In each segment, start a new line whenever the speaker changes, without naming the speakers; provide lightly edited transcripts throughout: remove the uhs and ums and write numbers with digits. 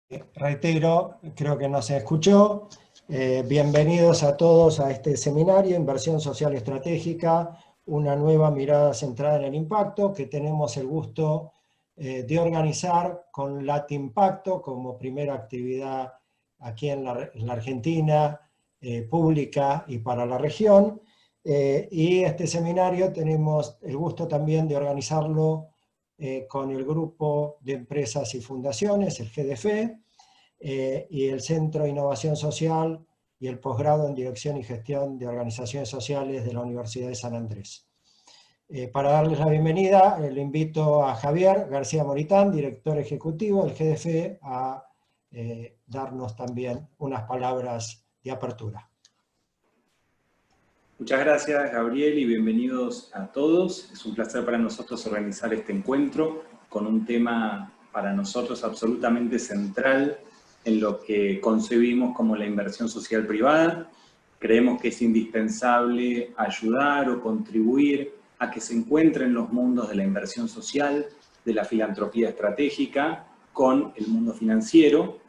Reitero, creo que no se escuchó. Bienvenidos a todos a este seminario, Inversión Social Estratégica, una nueva mirada centrada en el impacto, que tenemos el gusto de organizar con Latimpacto como primera actividad aquí en la Argentina, pública y para la región. Y este seminario tenemos el gusto también de organizarlo con el grupo de empresas y fundaciones, el GDF, y el Centro de Innovación Social y el posgrado en Dirección y Gestión de Organizaciones Sociales de la Universidad de San Andrés. Para darles la bienvenida, le invito a Javier García Moritán, director ejecutivo del GDF, a darnos también unas palabras de apertura.
Muchas gracias, Gabriel, y bienvenidos a todos. Es un placer para nosotros organizar este encuentro con un tema para nosotros absolutamente central en lo que concebimos como la inversión social privada. Creemos que es indispensable ayudar o contribuir a que se encuentren los mundos de la inversión social, de la filantropía estratégica, con el mundo financiero,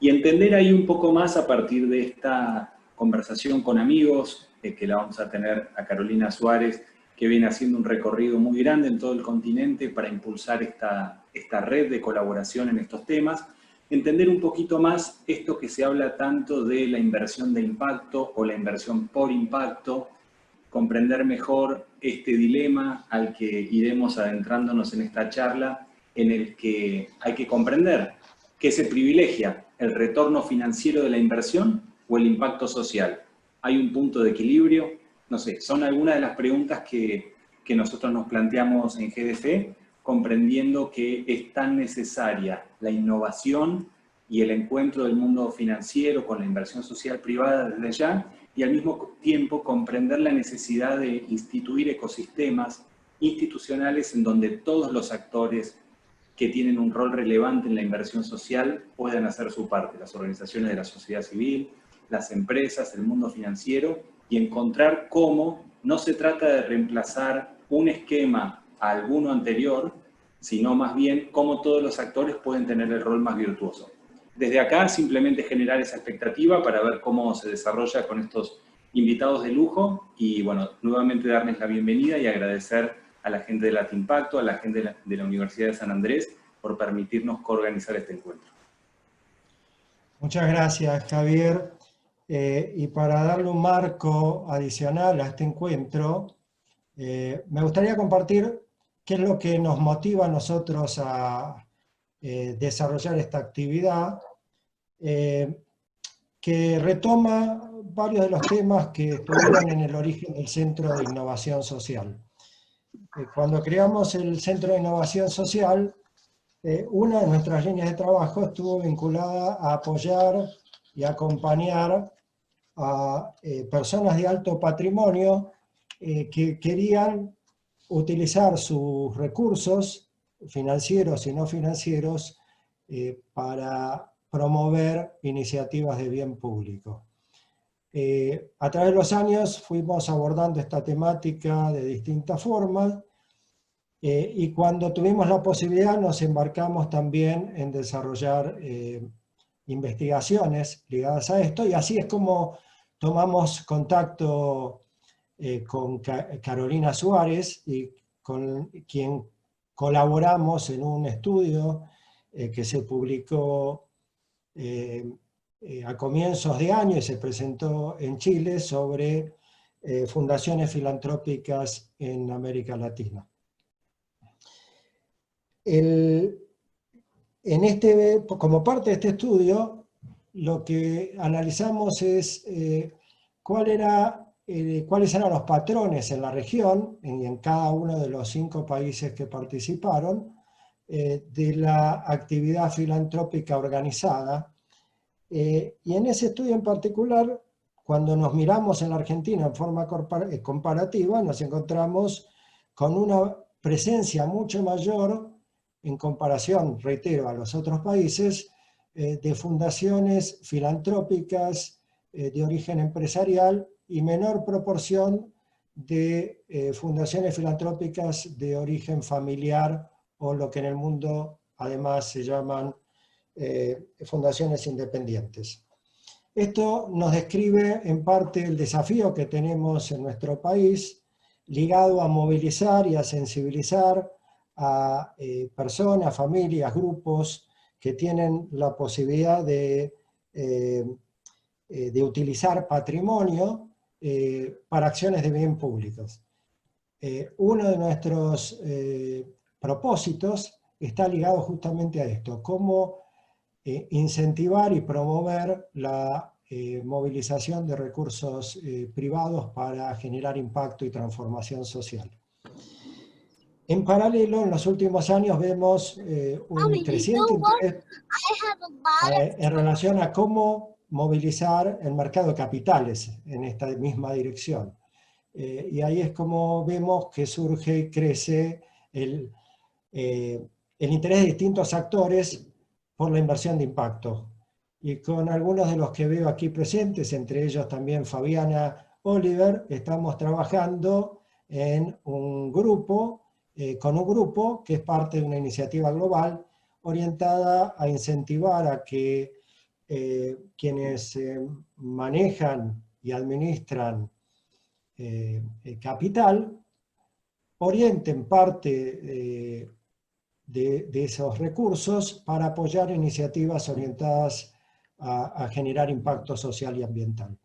y entender ahí un poco más a partir de esta conversación con amigos, que la vamos a tener a Carolina Suárez, que viene haciendo un recorrido muy grande en todo el continente para impulsar esta red de colaboración en estos temas, entender un poquito más esto que se habla tanto de la inversión de impacto o la inversión por impacto, comprender mejor este dilema al que iremos adentrándonos en esta charla, en el que hay que comprender qué se privilegia, el retorno financiero de la inversión o el impacto social. ¿Hay un punto de equilibrio? No sé, son algunas de las preguntas que nosotros nos planteamos en GDF, comprendiendo que es tan necesaria la innovación y el encuentro del mundo financiero con la inversión social privada desde ya, y al mismo tiempo comprender la necesidad de instituir ecosistemas institucionales en donde todos los actores que tienen un rol relevante en la inversión social puedan hacer su parte, las organizaciones de la sociedad civil, las empresas, el mundo financiero, y encontrar cómo no se trata de reemplazar un esquema a alguno anterior, sino más bien cómo todos los actores pueden tener el rol más virtuoso. Desde acá simplemente generar esa expectativa para ver cómo se desarrolla con estos invitados de lujo, y bueno, nuevamente darles la bienvenida y agradecer a la gente de Latimpacto, a la gente de la Universidad de San Andrés, por permitirnos coorganizar este encuentro.
Muchas gracias, Javier. Y para darle un marco adicional a este encuentro, me gustaría compartir qué es lo que nos motiva a nosotros a desarrollar esta actividad, que retoma varios de los temas que estuvieron en el origen del Centro de Innovación Social. Cuando creamos el Centro de Innovación Social, una de nuestras líneas de trabajo estuvo vinculada a apoyar y acompañar a personas de alto patrimonio que querían utilizar sus recursos financieros y no financieros para promover iniciativas de bien público. A través de los años fuimos abordando esta temática de distintas formas, y cuando tuvimos la posibilidad nos embarcamos también en desarrollar investigaciones ligadas a esto, y así es como tomamos contacto con Carolina Suárez, y con quien colaboramos en un estudio que se publicó a comienzos de año y se presentó en Chile sobre fundaciones filantrópicas en América Latina. Como parte de este estudio, lo que analizamos es cuáles eran los patrones en la región y en cada uno de los 5 países que participaron de la actividad filantrópica organizada. Y en ese estudio en particular, cuando nos miramos en la Argentina en forma comparativa, nos encontramos con una presencia mucho mayor en comparación, reitero, a los otros países, de fundaciones filantrópicas de origen empresarial y menor proporción de fundaciones filantrópicas de origen familiar, o lo que en el mundo además se llaman fundaciones independientes. Esto nos describe en parte el desafío que tenemos en nuestro país, ligado a movilizar y a sensibilizar a personas, familias, grupos que tienen la posibilidad de utilizar patrimonio para acciones de bien públicos. Uno de nuestros propósitos está ligado justamente a esto, cómo incentivar y promover la movilización de recursos privados para generar impacto y transformación social. En paralelo, en los últimos años vemos un creciente interés en relación a cómo movilizar el mercado de capitales en esta misma dirección. Y ahí es como vemos que surge y crece el interés de distintos actores por la inversión de impacto. Y con algunos de los que veo aquí presentes, entre ellos también Fabiana Oliver, estamos trabajando en un grupo, con un grupo que es parte de una iniciativa global orientada a incentivar a que quienes manejan y administran capital orienten parte de esos recursos para apoyar iniciativas orientadas a generar impacto social y ambiental.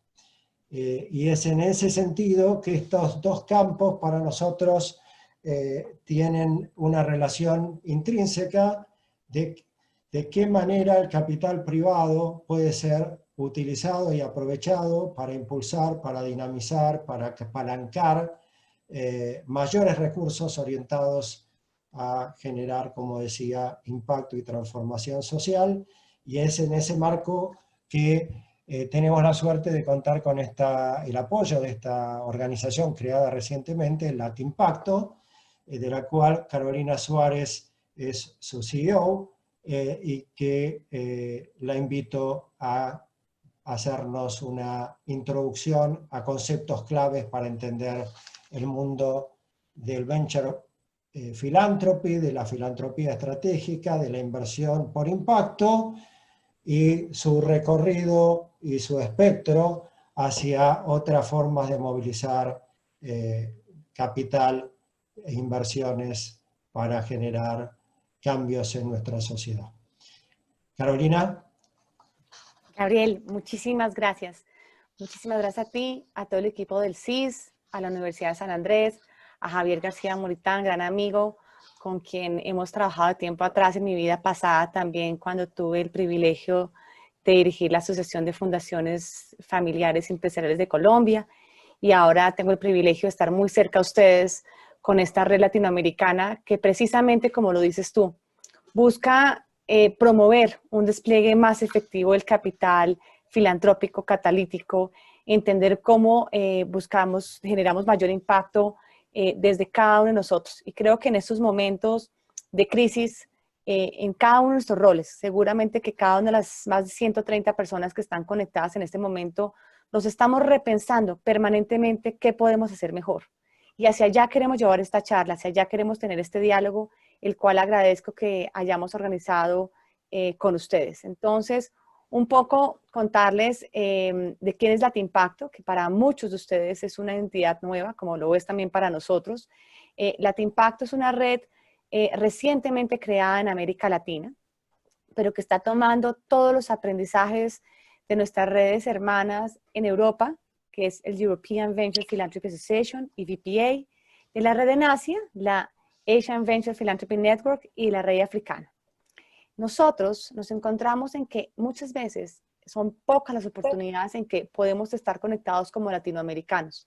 Y es en ese sentido que estos dos campos para nosotros tienen una relación intrínseca de qué manera el capital privado puede ser utilizado y aprovechado para impulsar, para dinamizar, para apalancar mayores recursos orientados a generar, como decía, impacto y transformación social, y es en ese marco que tenemos la suerte de contar con el apoyo de esta organización creada recientemente, el Latimpacto, de la cual Carolina Suárez es su CEO, y que la invito a hacernos una introducción a conceptos claves para entender el mundo del venture philanthropy, de la filantropía estratégica, de la inversión por impacto y su recorrido y su espectro hacia otras formas de movilizar capital e inversiones para generar cambios en nuestra sociedad. Carolina.
Gabriel, muchísimas gracias. Muchísimas gracias a ti, a todo el equipo del CIS, a la Universidad de San Andrés, a Javier García Moritán, gran amigo, con quien hemos trabajado de tiempo atrás en mi vida pasada también, cuando tuve el privilegio de dirigir la Asociación de Fundaciones Familiares Empresariales de Colombia, y ahora tengo el privilegio de estar muy cerca a ustedes con esta red latinoamericana que precisamente, como lo dices tú, busca promover un despliegue más efectivo del capital filantrópico, catalítico, entender cómo generamos mayor impacto desde cada uno de nosotros. Y creo que en estos momentos de crisis, en cada uno de nuestros roles, seguramente que cada una de las más de 130 personas que están conectadas en este momento, nos estamos repensando permanentemente qué podemos hacer mejor. Y hacia allá queremos llevar esta charla, hacia allá queremos tener este diálogo, el cual agradezco que hayamos organizado con ustedes. Entonces, un poco contarles de quién es Latimpacto, que para muchos de ustedes es una entidad nueva, como lo es también para nosotros. Latimpacto es una red recientemente creada en América Latina, pero que está tomando todos los aprendizajes de nuestras redes hermanas en Europa, que es el European Venture Philanthropy Association, EVPA, de la red en Asia, la Asian Venture Philanthropy Network y la red africana. Nosotros nos encontramos en que muchas veces son pocas las oportunidades en que podemos estar conectados como latinoamericanos.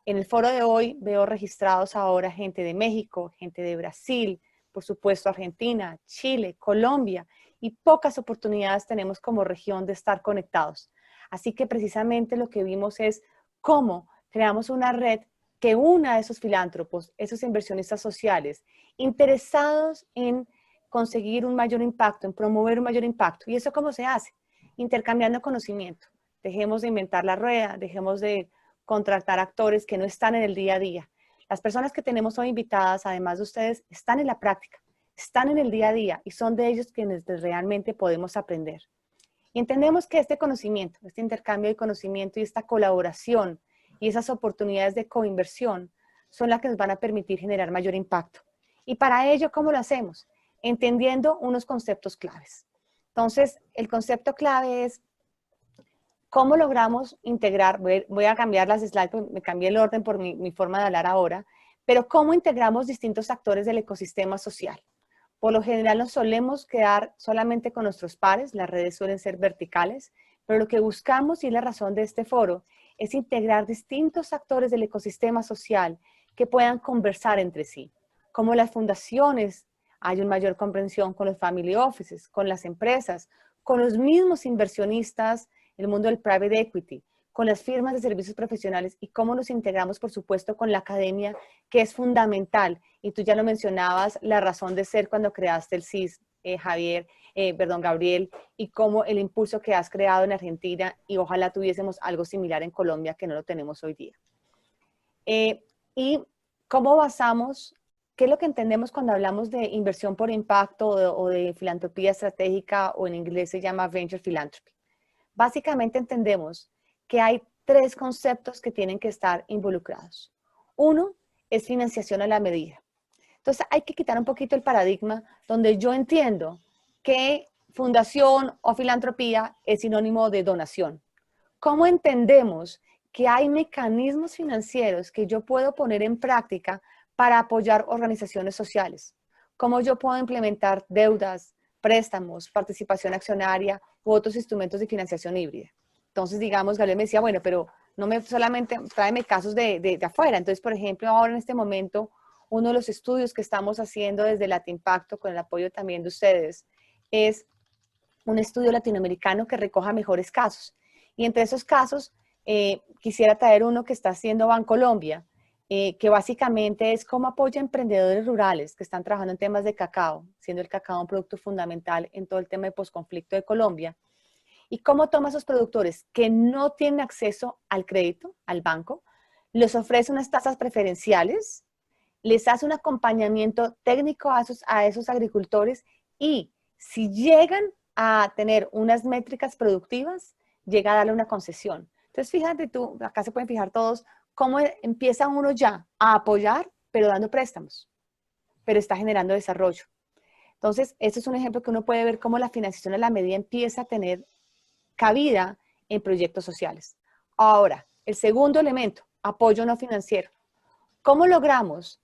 En el foro de hoy veo registrados ahora gente de México, gente de Brasil, por supuesto Argentina, Chile, Colombia, y pocas oportunidades tenemos como región de estar conectados. Así que precisamente lo que vimos es cómo creamos una red que una a esos filántropos, esos inversionistas sociales, interesados en conseguir un mayor impacto, en promover un mayor impacto. ¿Y eso cómo se hace? Intercambiando conocimiento. Dejemos de inventar la rueda, dejemos de contratar actores que no están en el día a día. Las personas que tenemos hoy invitadas, además de ustedes, están en la práctica, están en el día a día y son de ellos quienes realmente podemos aprender. Y entendemos que este conocimiento, este intercambio de conocimiento y esta colaboración y esas oportunidades de coinversión son las que nos van a permitir generar mayor impacto. Y para ello, ¿cómo lo hacemos? Entendiendo unos conceptos claves. Entonces, el concepto clave es cómo logramos integrar, voy a cambiar las slides, porque me cambié el orden por mi forma de hablar ahora, pero cómo integramos distintos actores del ecosistema social. Por lo general nos solemos quedar solamente con nuestros pares, las redes suelen ser verticales, pero lo que buscamos, y la razón de este foro, es integrar distintos actores del ecosistema social que puedan conversar entre sí. Como las fundaciones, hay una mayor comprensión con los family offices, con las empresas, con los mismos inversionistas, el mundo del private equity, con las firmas de servicios profesionales y cómo nos integramos, por supuesto, con la academia, que es fundamental. Y tú ya lo mencionabas, la razón de ser cuando creaste el CIS, Gabriel, y cómo el impulso que has creado en Argentina, y ojalá tuviésemos algo similar en Colombia, que no lo tenemos hoy día. Y cómo basamos, qué es lo que entendemos cuando hablamos de inversión por impacto o de filantropía estratégica, o en inglés se llama venture philanthropy. Básicamente entendemos que hay tres conceptos que tienen que estar involucrados. Uno es financiación a la medida. Entonces hay que quitar un poquito el paradigma donde yo entiendo que fundación o filantropía es sinónimo de donación. ¿Cómo entendemos que hay mecanismos financieros que yo puedo poner en práctica para apoyar organizaciones sociales? ¿Cómo yo puedo implementar deudas, préstamos, participación accionaria u otros instrumentos de financiación híbrida? Entonces, digamos, Gabriel me decía, bueno, pero no me solamente tráeme casos de afuera. Entonces, por ejemplo, ahora en este momento, uno de los estudios que estamos haciendo desde Latimpacto, con el apoyo también de ustedes, es un estudio latinoamericano que recoja mejores casos. Y entre esos casos, quisiera traer uno que está haciendo Bancolombia, que básicamente es cómo apoya a emprendedores rurales que están trabajando en temas de cacao, siendo el cacao un producto fundamental en todo el tema de posconflicto de Colombia. Y cómo toma a esos productores que no tienen acceso al crédito, al banco, les ofrece unas tasas preferenciales, les hace un acompañamiento técnico a esos agricultores, y si llegan a tener unas métricas productivas, llega a darle una concesión. Entonces, fíjate tú, acá se pueden fijar todos, cómo empieza uno ya a apoyar, pero dando préstamos, pero está generando desarrollo. Entonces, este es un ejemplo que uno puede ver cómo la financiación a la medida empieza a tener cabida en proyectos sociales. Ahora, el segundo elemento, apoyo no financiero. ¿Cómo logramos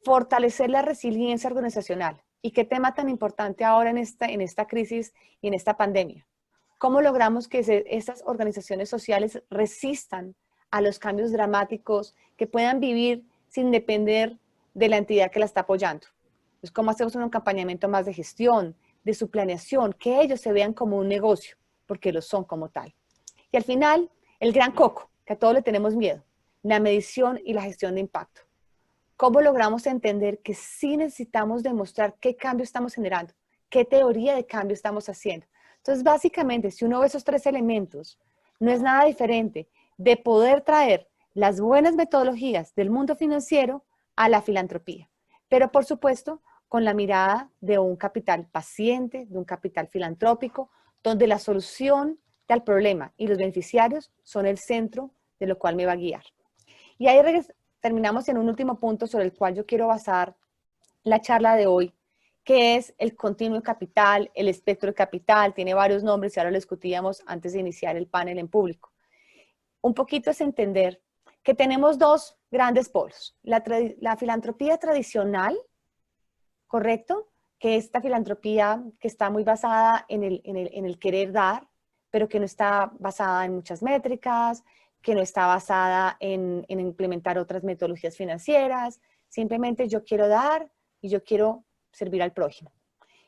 fortalecer la resiliencia organizacional? ¿Y qué tema tan importante ahora en esta crisis y en esta pandemia? ¿Cómo logramos que estas organizaciones sociales resistan a los cambios dramáticos, que puedan vivir sin depender de la entidad que la está apoyando? Entonces, ¿cómo hacemos un acompañamiento más de gestión, de su planeación, que ellos se vean como un negocio, porque lo son como tal? Y al final, el gran coco, que a todos le tenemos miedo, la medición y la gestión de impacto. ¿Cómo logramos entender que sí necesitamos demostrar qué cambio estamos generando, qué teoría de cambio estamos haciendo? Entonces, básicamente, si uno ve esos tres elementos, no es nada diferente de poder traer las buenas metodologías del mundo financiero a la filantropía. Pero, por supuesto, con la mirada de un capital paciente, de un capital filantrópico, donde la solución al problema y los beneficiarios son el centro de lo cual me va a guiar. Y ahí terminamos en un último punto sobre el cual yo quiero basar la charla de hoy, que es el continuo de capital, el espectro de capital. Tiene varios nombres y ahora lo discutíamos antes de iniciar el panel en público. Un poquito es entender que tenemos dos grandes polos. La filantropía tradicional, ¿correcto? Que esta filantropía que está muy basada en el querer dar, pero que no está basada en muchas métricas, que no está basada en implementar otras metodologías financieras. Simplemente yo quiero dar y yo quiero servir al prójimo.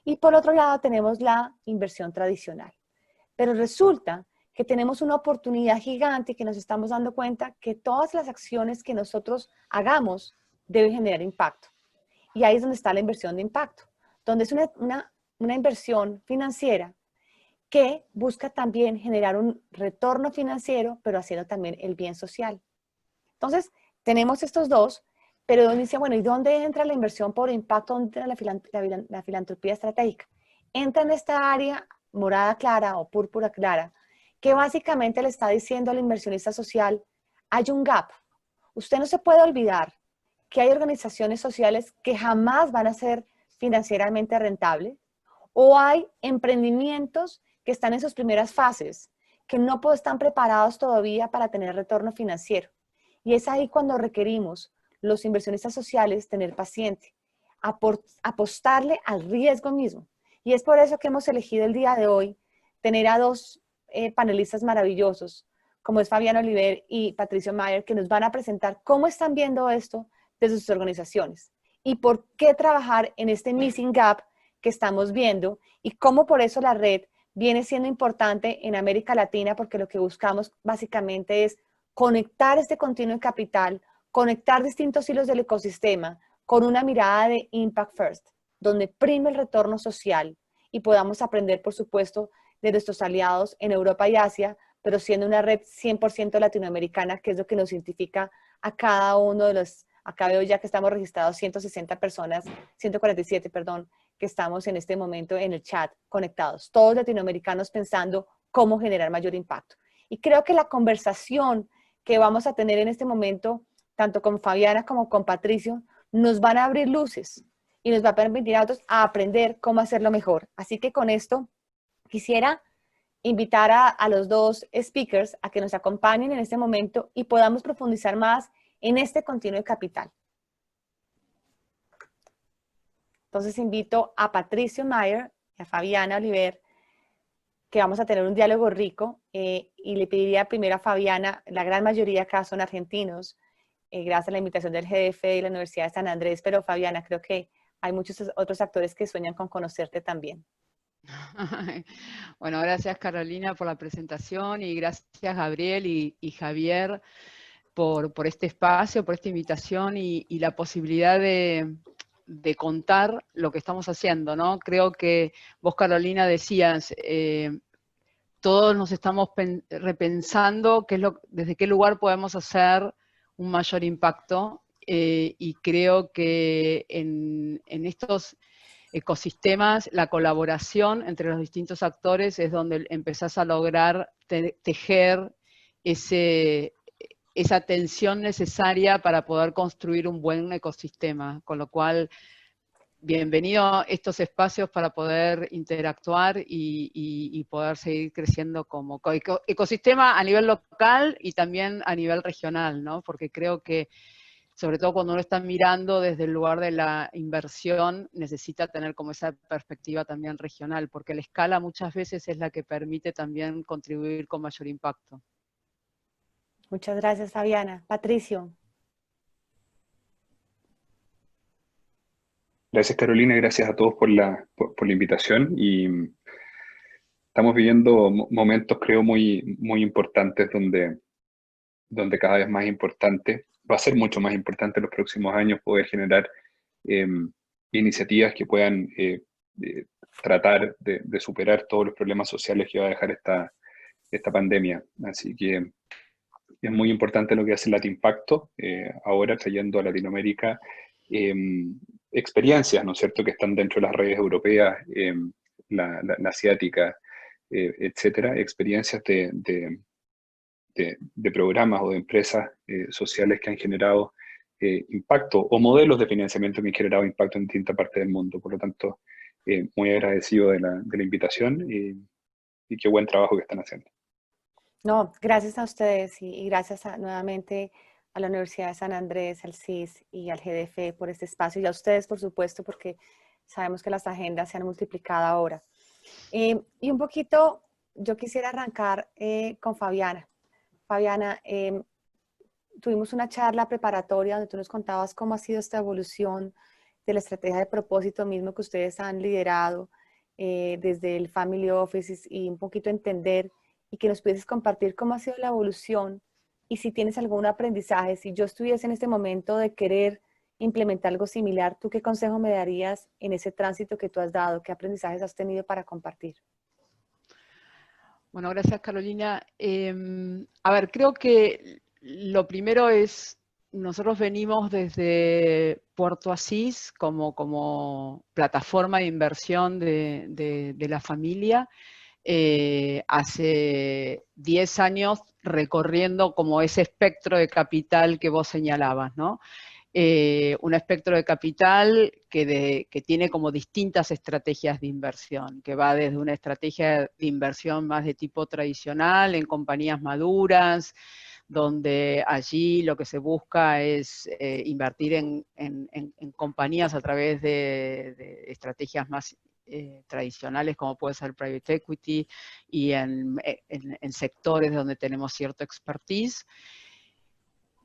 Y por otro lado tenemos la inversión tradicional. Pero resulta que tenemos una oportunidad gigante y que nos estamos dando cuenta que todas las acciones que nosotros hagamos deben generar impacto. Y ahí es donde está la inversión de impacto, donde es una inversión financiera que busca también generar un retorno financiero, pero haciendo también el bien social. Entonces, tenemos estos dos, Pero uno dice, bueno, ¿y dónde entra la inversión por impacto? ¿Dónde entra la filantropía estratégica? Entra en esta área morada clara o púrpura clara, que básicamente le está diciendo al inversionista social, hay un gap. Usted no se puede olvidar que hay organizaciones sociales que jamás van a ser financieramente rentables, o hay emprendimientos que están en sus primeras fases, que no están preparados todavía para tener retorno financiero. Y es ahí cuando requerimos los inversionistas sociales tener paciente, apostarle al riesgo mismo. Y es por eso que hemos elegido el día de hoy tener a dos panelistas maravillosos, como es Fabiana Oliver y Patricio Mayer, que nos van a presentar cómo están viendo esto desde sus organizaciones y por qué trabajar en este missing gap que estamos viendo y cómo por eso la red viene siendo importante en América Latina, porque lo que buscamos básicamente es conectar este continuo de capital, conectar distintos hilos del ecosistema con una mirada de Impact First, donde prime el retorno social y podamos aprender, por supuesto, de nuestros aliados en Europa y Asia, pero siendo una red 100% latinoamericana, que es lo que nos identifica a cada uno de los, acá veo ya que estamos registrados 160 personas, 147, perdón, que estamos en este momento en el chat conectados, todos latinoamericanos pensando cómo generar mayor impacto. Y creo que la conversación que vamos a tener en este momento, tanto con Fabiana como con Patricio, nos van a abrir luces y nos va a permitir a otros a aprender cómo hacerlo mejor. Así que con esto quisiera invitar a los dos speakers a que nos acompañen en este momento y podamos profundizar más en este continuo de capital. Entonces invito a Patricio Mayer y a Fabiana Oliver, que vamos a tener un diálogo rico, y le pediría primero a Fabiana, la gran mayoría acá son argentinos, gracias a la invitación del GDF y la Universidad de San Andrés, pero Fabiana, creo que hay muchos otros actores que sueñan con conocerte también.
Bueno, gracias Carolina por la presentación y gracias Gabriel y Javier por este espacio, por esta invitación y la posibilidad de contar lo que estamos haciendo, ¿no? Creo que vos, Carolina, decías, todos nos estamos repensando desde qué lugar podemos hacer un mayor impacto, y creo que en estos ecosistemas, la colaboración entre los distintos actores es donde empezás a lograr tejer esa tensión necesaria para poder construir un buen ecosistema, con lo cual, bienvenido a estos espacios para poder interactuar y poder seguir creciendo como ecosistema a nivel local y también a nivel regional, ¿no? Porque creo que sobre todo cuando uno está mirando desde el lugar de la inversión, necesita tener como esa perspectiva también regional, porque la escala muchas veces es la que permite también contribuir con mayor impacto.
Muchas gracias, Fabiana. Patricio.
Gracias, Carolina, y gracias a todos por la invitación. Y estamos viviendo momentos, creo, muy importantes donde cada vez más importante, va a ser mucho más importante en los próximos años poder generar iniciativas que puedan tratar de superar todos los problemas sociales que va a dejar esta pandemia. Así que es muy importante lo que hace Latimpacto, ahora trayendo a Latinoamérica experiencias, ¿no es cierto?, que están dentro de las redes europeas, la asiática, etcétera, experiencias de programas o de empresas sociales que han generado impacto, o modelos de financiamiento que han generado impacto en distintas partes del mundo. Por lo tanto, muy agradecido de la invitación y qué buen trabajo que están haciendo.
No, gracias a ustedes y gracias nuevamente a la Universidad de San Andrés, al CIS y al GDF por este espacio, y a ustedes, por supuesto, porque sabemos que las agendas se han multiplicado ahora. Y un poquito, yo quisiera arrancar con Fabiana. Fabiana, tuvimos una charla preparatoria donde tú nos contabas cómo ha sido esta evolución de la estrategia de propósito mismo que ustedes han liderado desde el Family Office, y un poquito entender y que nos pudieses compartir cómo ha sido la evolución y si tienes algún aprendizaje. Si yo estuviese en este momento de querer implementar algo similar, ¿tú qué consejo me darías en ese tránsito que tú has dado? ¿Qué aprendizajes has tenido para compartir?
Bueno, gracias Carolina. A ver, creo que lo primero es nosotros venimos desde Puerto Asís como plataforma de inversión de la familia, hace 10 años recorriendo como ese espectro de capital que vos señalabas, ¿no? Un espectro de capital que tiene como distintas estrategias de inversión, que va desde una estrategia de inversión más de tipo tradicional, en compañías maduras, donde allí lo que se busca es invertir en compañías a través de estrategias más tradicionales, como puede ser private equity, y en sectores donde tenemos cierto expertise.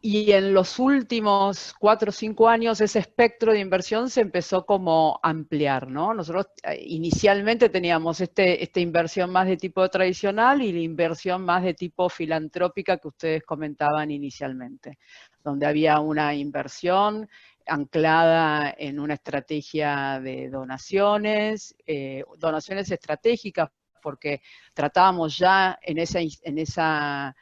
Y en los últimos 4 o 5 años ese espectro de inversión se empezó como a ampliar, ¿no? Nosotros inicialmente teníamos esta inversión más de tipo tradicional y la inversión más de tipo filantrópica que ustedes comentaban inicialmente, donde había una inversión anclada en una estrategia de donaciones, donaciones estratégicas, porque tratábamos ya en esa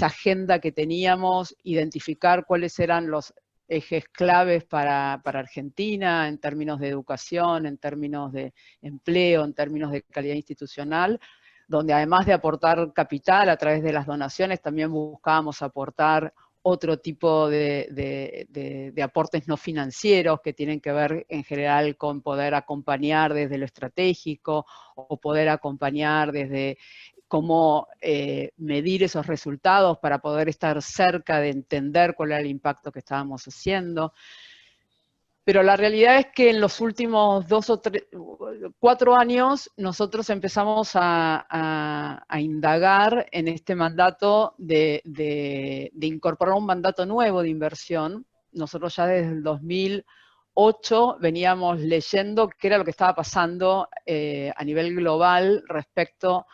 agenda que teníamos, identificar cuáles eran los ejes claves para Argentina en términos de educación, en términos de empleo, en términos de calidad institucional, donde además de aportar capital a través de las donaciones, también buscábamos aportar otro tipo de aportes no financieros que tienen que ver en general con poder acompañar desde lo estratégico o poder acompañar desde cómo medir esos resultados para poder estar cerca de entender cuál era el impacto que estábamos haciendo. Pero la realidad es que en los últimos 4 años nosotros empezamos a indagar en este mandato de incorporar un mandato nuevo de inversión. Nosotros ya desde el 2008 veníamos leyendo qué era lo que estaba pasando a nivel global respecto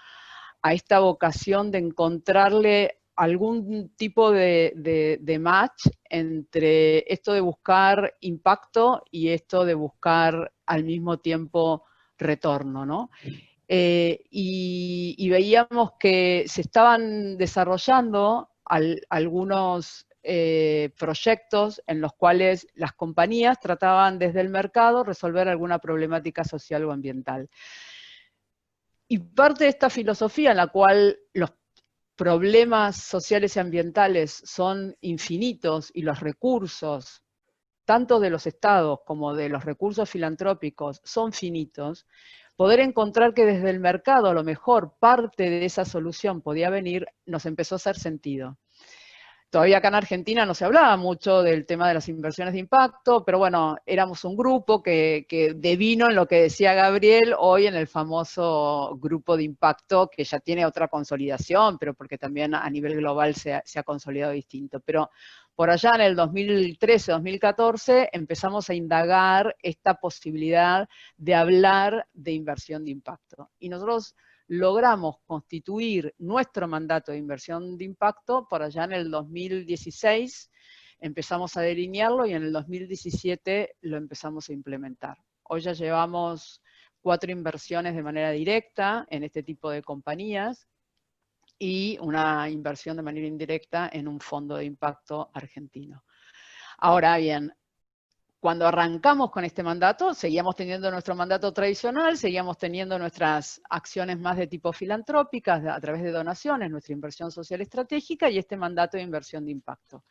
a esta vocación de encontrarle algún tipo de match entre esto de buscar impacto y esto de buscar al mismo tiempo retorno, ¿no? Y veíamos que se estaban desarrollando algunos proyectos en los cuales las compañías trataban desde el mercado resolver alguna problemática social o ambiental. Y parte de esta filosofía en la cual los problemas sociales y ambientales son infinitos y los recursos, tanto de los estados como de los recursos filantrópicos, son finitos, poder encontrar que desde el mercado a lo mejor parte de esa solución podía venir, nos empezó a hacer sentido. Todavía acá en Argentina no se hablaba mucho del tema de las inversiones de impacto, pero bueno, éramos un grupo que devino en lo que decía Gabriel hoy en el famoso grupo de impacto, que ya tiene otra consolidación, pero porque también a nivel global se ha consolidado distinto. Pero por allá en el 2013, 2014, empezamos a indagar esta posibilidad de hablar de inversión de impacto. Y nosotros logramos constituir nuestro mandato de inversión de impacto por allá en el 2016, empezamos a delinearlo y en el 2017 lo empezamos a implementar. Hoy ya llevamos 4 inversiones de manera directa en este tipo de compañías y una inversión de manera indirecta en un fondo de impacto argentino. Ahora bien, cuando arrancamos con este mandato, seguíamos teniendo nuestro mandato tradicional, seguíamos teniendo nuestras acciones más de tipo filantrópicas a través de donaciones, nuestra inversión social estratégica y este mandato de inversión de impacto.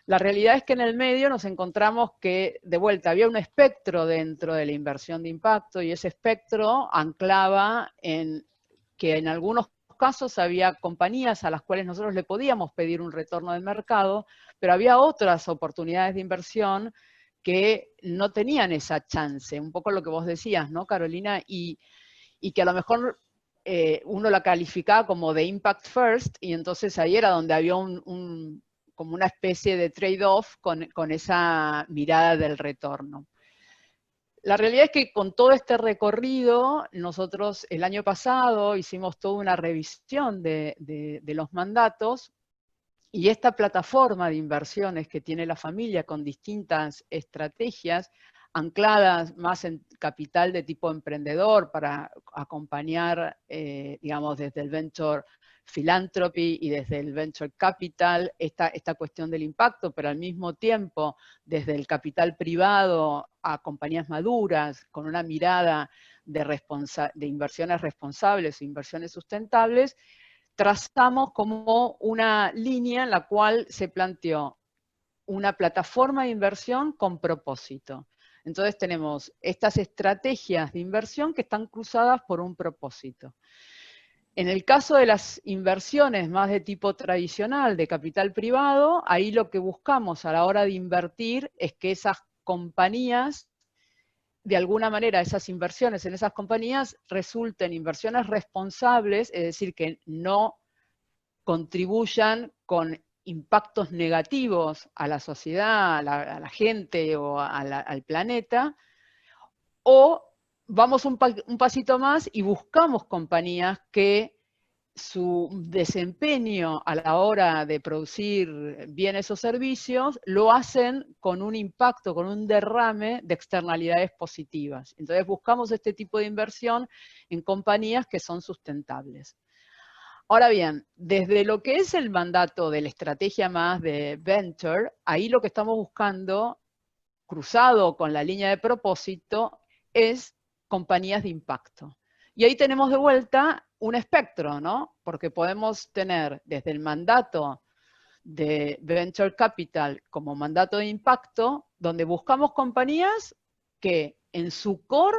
La realidad es que en el medio nos encontramos que, de vuelta, había un espectro dentro de la inversión de impacto y ese espectro anclaba en que en algunos casos había compañías a las cuales nosotros le podíamos pedir un retorno del mercado, pero había otras oportunidades de inversión que no tenían esa chance, un poco lo que vos decías, ¿no, Carolina? Y que a lo mejor uno la calificaba como de impact first, y entonces ahí era donde había como una especie de trade-off con esa mirada del retorno. La realidad es que con todo este recorrido, nosotros el año pasado hicimos toda una revisión de los mandatos. Y esta plataforma de inversiones que tiene la familia con distintas estrategias ancladas más en capital de tipo emprendedor para acompañar, digamos, desde el venture philanthropy y desde el venture capital esta cuestión del impacto, pero al mismo tiempo desde el capital privado a compañías maduras con una mirada de inversiones responsables, inversiones sustentables, trazamos como una línea en la cual se planteó una plataforma de inversión con propósito. Entonces tenemos estas estrategias de inversión que están cruzadas por un propósito. En el caso de las inversiones más de tipo tradicional, de capital privado, ahí lo que buscamos a la hora de invertir es que esas compañías, de alguna manera esas inversiones en esas compañías resulten inversiones responsables, es decir, que no contribuyan con impactos negativos a la sociedad, a la gente o al planeta, o vamos un pasito más y buscamos compañías que su desempeño a la hora de producir bienes o servicios lo hacen con un impacto, con un derrame de externalidades positivas. Entonces buscamos este tipo de inversión en compañías que son sustentables. Ahora bien, desde lo que es el mandato de la estrategia más de Venture, ahí lo que estamos buscando, cruzado con la línea de propósito, es compañías de impacto. Y ahí tenemos de vuelta un espectro, ¿no? Porque podemos tener desde el mandato de Venture Capital como mandato de impacto, donde buscamos compañías que en su core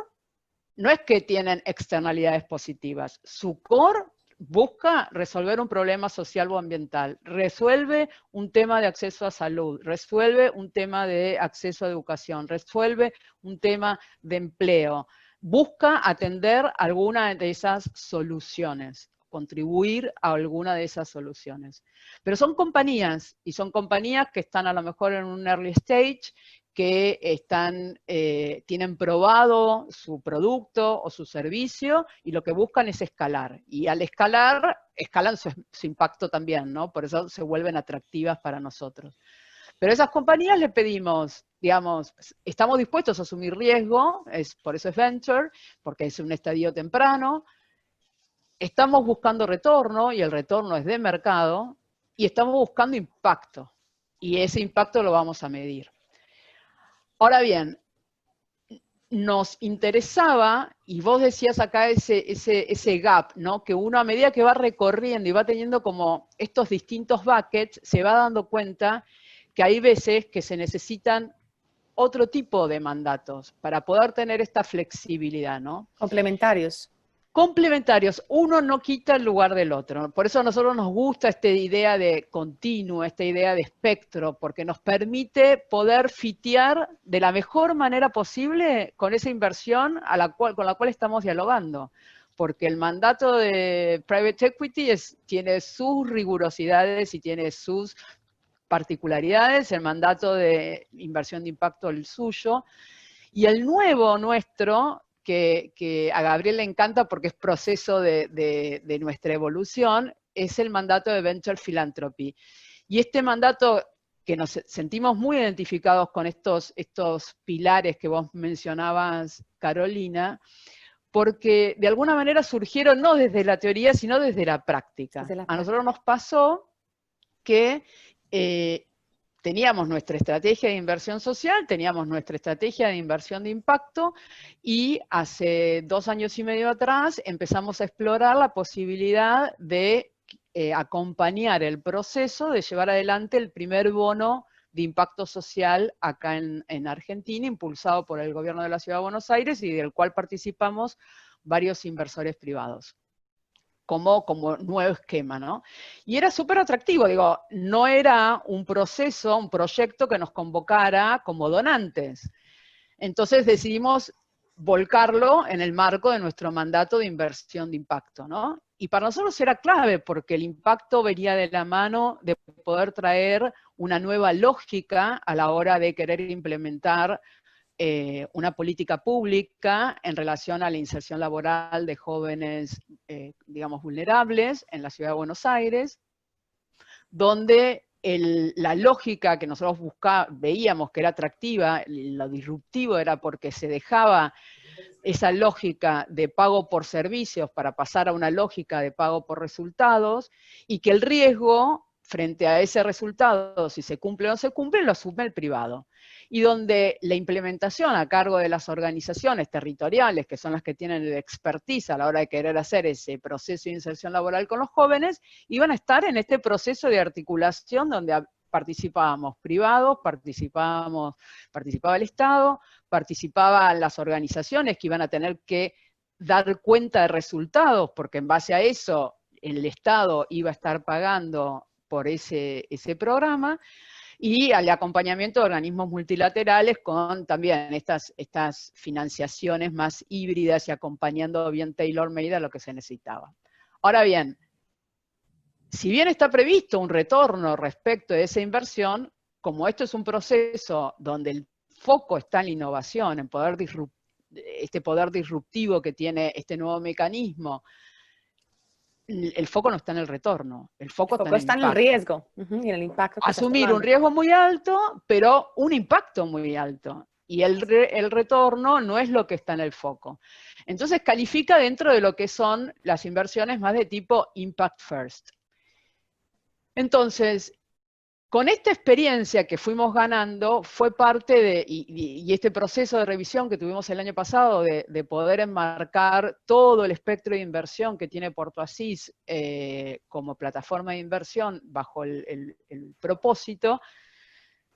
no es que tienen externalidades positivas, su core busca resolver un problema social o ambiental, resuelve un tema de acceso a salud, resuelve un tema de acceso a educación, resuelve un tema de empleo, busca atender alguna de esas soluciones, contribuir a alguna de esas soluciones. Pero son compañías, y son compañías que están a lo mejor en un early stage, que tienen probado su producto o su servicio y lo que buscan es escalar. Y al escalar, escalan su impacto también, ¿no? Por eso se vuelven atractivas para nosotros. Pero a esas compañías le pedimos, digamos, estamos dispuestos a asumir riesgo, por eso es venture, porque es un estadio temprano, estamos buscando retorno, y el retorno es de mercado, y estamos buscando impacto, y ese impacto lo vamos a medir. Ahora bien, nos interesaba, y vos decías acá ese gap, ¿no? Que uno a medida que va recorriendo y va teniendo como estos distintos buckets, se va dando cuenta que hay veces que se necesitan otro tipo de mandatos para poder tener esta flexibilidad, ¿no?
Complementarios.
Complementarios, uno no quita el lugar del otro. Por eso a nosotros nos gusta esta idea de continuo, esta idea de espectro, porque nos permite poder fitear de la mejor manera posible con esa inversión con la cual estamos dialogando. Porque el mandato de Private Equity tiene sus rigurosidades y tiene sus particularidades, el mandato de inversión de impacto el suyo, y el nuevo nuestro, que a Gabriel le encanta porque es proceso de nuestra evolución, es el mandato de Venture Philanthropy. Y este mandato, que nos sentimos muy identificados con estos pilares que vos mencionabas, Carolina, porque de alguna manera surgieron no desde la teoría, sino desde la práctica. A nosotros nos pasó que teníamos nuestra estrategia de inversión social, teníamos nuestra estrategia de inversión de impacto, y hace 2 años y medio atrás empezamos a explorar la posibilidad de acompañar el proceso de llevar adelante el primer bono de impacto social acá en Argentina, impulsado por el gobierno de la Ciudad de Buenos Aires y del cual participamos varios inversores privados. Como nuevo esquema, ¿no? Y era súper atractivo, digo, no era un proyecto que nos convocara como donantes. Entonces decidimos volcarlo en el marco de nuestro mandato de inversión de impacto, ¿no? Y para nosotros era clave, porque el impacto venía de la mano de poder traer una nueva lógica a la hora de querer implementar una política pública en relación a la inserción laboral de jóvenes, digamos, vulnerables en la Ciudad de Buenos Aires, donde la lógica que nosotros veíamos que era atractiva, lo disruptivo era porque se dejaba esa lógica de pago por servicios para pasar a una lógica de pago por resultados, y que el riesgo frente a ese resultado, si se cumple o no se cumple, lo asume el privado. Y donde la implementación a cargo de las organizaciones territoriales, que son las que tienen el expertise a la hora de querer hacer ese proceso de inserción laboral con los jóvenes, iban a estar en este proceso de articulación donde participábamos privados, participaba el Estado, participaban las organizaciones que iban a tener que dar cuenta de resultados, porque en base a eso el Estado iba a estar pagando por ese programa, y al acompañamiento de organismos multilaterales con también estas financiaciones más híbridas y acompañando bien tailor-made a lo que se necesitaba. Ahora bien, si bien está previsto un retorno respecto de esa inversión, como esto es un proceso donde el foco está en la innovación, en este poder disruptivo que tiene este nuevo mecanismo, el foco no está en el retorno, el foco
está en el riesgo y en el impacto.
Asumir un riesgo muy alto, pero un impacto muy alto. Y el retorno no es lo que está en el foco. Entonces califica dentro de lo que son las inversiones más de tipo impact first. Entonces, con esta experiencia que fuimos ganando, fue parte y este proceso de revisión que tuvimos el año pasado, de poder enmarcar todo el espectro de inversión que tiene Porto Asís como plataforma de inversión bajo el propósito,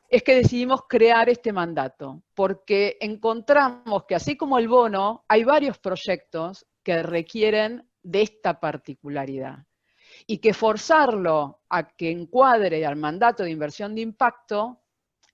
es que decidimos crear este mandato, porque encontramos que así como el bono, hay varios proyectos que requieren de esta particularidad. Y que forzarlo a que encuadre al mandato de inversión de impacto